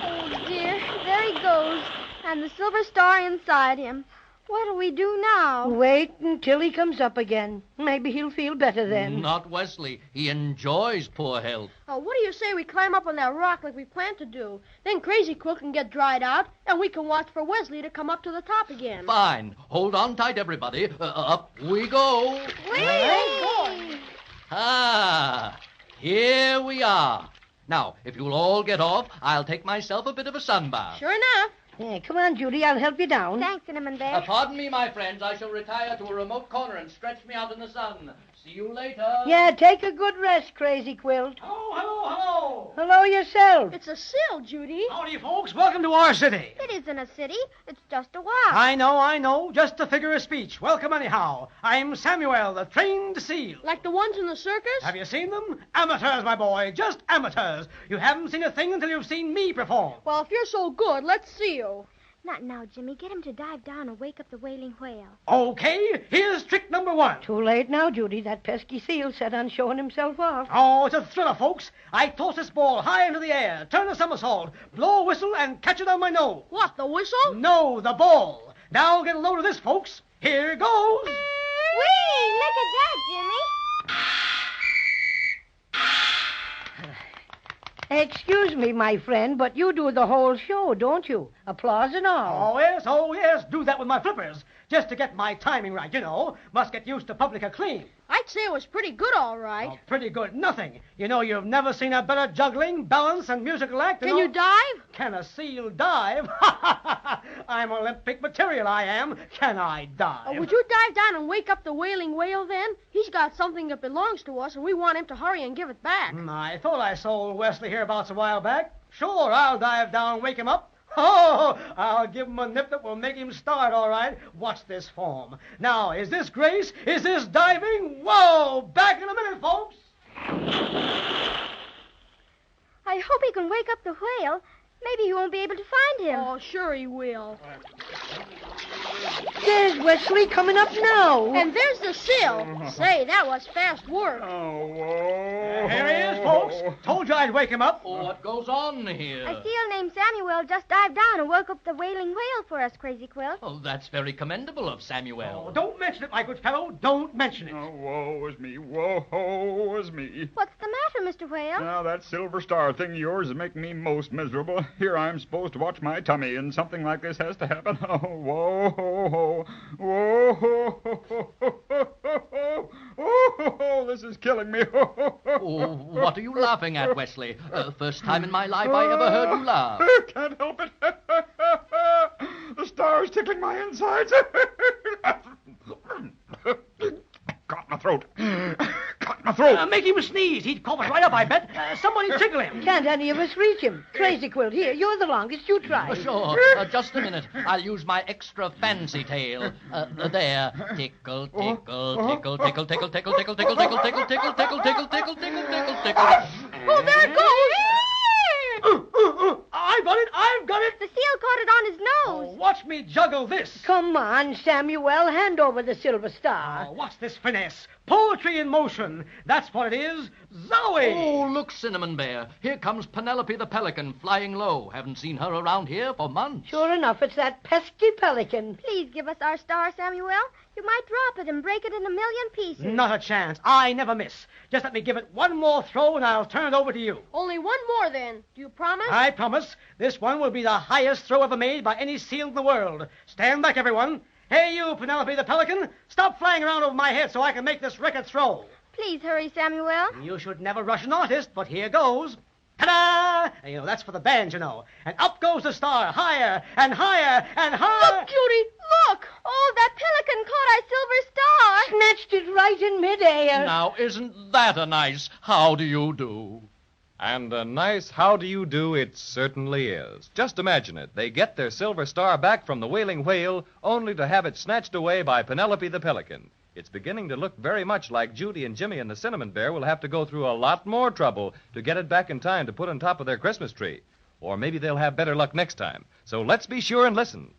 Oh, dear. There he goes. And the silver star inside him. What'll we do now? Wait until he comes up again. Maybe he'll feel better then. Not Wesley. He enjoys poor health. Oh, what do you say we climb up on that rock like we planned to do? Then Crazy Quilt can get dried out, and we can watch for Wesley to come up to the top again. Fine. Hold on tight, everybody. Up we go. Whee! Ah, here we are. Now, if you'll all get off, I'll take myself a bit of a sunbath. Sure enough. Hey, come on, Judy. I'll help you down. Thanks, Cinnamon Bear. Pardon me, my friends. I shall retire to a remote corner and stretch me out in the sun. See you later. Yeah, take a good rest, Crazy Quilt. Oh, hello. Hello yourself. It's a sill, Judy. Howdy, folks. Welcome to our city. It isn't a city. It's just a walk. I know. Just a figure of speech. Welcome anyhow. I'm Samuel, the trained seal. Like the ones in the circus? Have you seen them? Amateurs, my boy. Just amateurs. You haven't seen a thing until you've seen me perform. Well, if you're so good, let's see you. Not now, Jimmy. Get him to dive down and wake up the wailing whale. Okay, here's trick number 1. Too late now, Judy. That pesky seal set on showing himself off. Oh, it's a thriller, folks. I toss this ball high into the air, turn a somersault, blow a whistle, and catch it on my nose. What, the whistle? No, the ball. Now get a load of this, folks. Here goes. Whee! Look at that, Jimmy. Excuse me, my friend, but you do the whole show, don't you? Applause and all. Oh, yes. Do that with my flippers. Just to get my timing right, you know. Must get used to public acclaim. I'd say it was pretty good, all right. Oh, pretty good. Nothing. You know, you've never seen a better juggling, balance, and musical act. Can you dive? Can a seal dive? I'm Olympic material, I am. Can I dive? Would you dive down and wake up the wailing whale then? He's got something that belongs to us, and we want him to hurry and give it back. I thought I sold Wesley hereabouts a while back. Sure, I'll dive down and wake him up. Oh, I'll give him a nip that will make him start, all right. Watch this form. Now, is this grace? Is this diving? Whoa! Back in a minute, folks. I hope he can wake up the whale. Maybe he won't be able to find him. Oh, sure he will. There's Wesley coming up now. And there's the seal. Say, that was fast work. Oh, whoa. Here he is, folks. Told you I'd wake him up. Oh, what goes on here? A seal named Samuel just dived down and woke up the wailing whale for us, Crazy Quilt. Oh, that's very commendable of Samuel. Oh, don't mention it, my good fellow. Don't mention it. Oh, woe is me. Woe is me. What's the matter, Mr. Whale? Now, that silver star thing of yours is making me most miserable. Here I'm supposed to watch my tummy, and something like this has to happen. Oh, whoa, whoa, this is killing me. Oh, what are you laughing at, Wesley? First time in my life I ever heard you laugh. Can't help it. The star's tickling my insides. my throat. Make him sneeze. He'd cough us right up, I bet. Somebody tickle him. Can't any of us reach him. Crazy Quilt, here, you're the longest. You try. Sure. Just a minute. I'll use my extra fancy tail. There. Tickle, tickle, tickle, tickle, tickle, tickle, tickle, tickle, tickle, tickle, tickle, tickle, tickle, tickle, tickle, tickle. Oh, there it goes! I've got it. The seal caught it on his nose. Watch me juggle this. Come on, Samuel. Hand over the silver star. What's this finesse? Poetry in motion. That's what it is. Zowie! Oh, look, Cinnamon Bear. Here comes Penelope the Pelican flying low. Haven't seen her around here for months. Sure enough, it's that pesky pelican. Please give us our star, Samuel. You might drop it and break it in a million pieces. Not a chance. I never miss. Just let me give it one more throw and I'll turn it over to you. Only one more, then. Do you promise? I promise. This one will be the highest throw ever made by any seal in the world. Stand back, everyone. Hey, you, Penelope the Pelican. Stop flying around over my head so I can make this record throw. Please hurry, Samuel. You should never rush an artist, but here goes. Ta-da! That's for the band, And up goes the star, higher and higher and higher. Look, Judy, look! Oh, that pelican caught our silver star. Snatched it right in midair. Now, isn't that a nice how do you do? And a nice how do you do it certainly is. Just imagine it. They get their silver star back from the wailing whale, only to have it snatched away by Penelope the Pelican. It's beginning to look very much like Judy and Jimmy and the Cinnamon Bear will have to go through a lot more trouble to get it back in time to put on top of their Christmas tree. Or maybe they'll have better luck next time. So let's be sure and listen.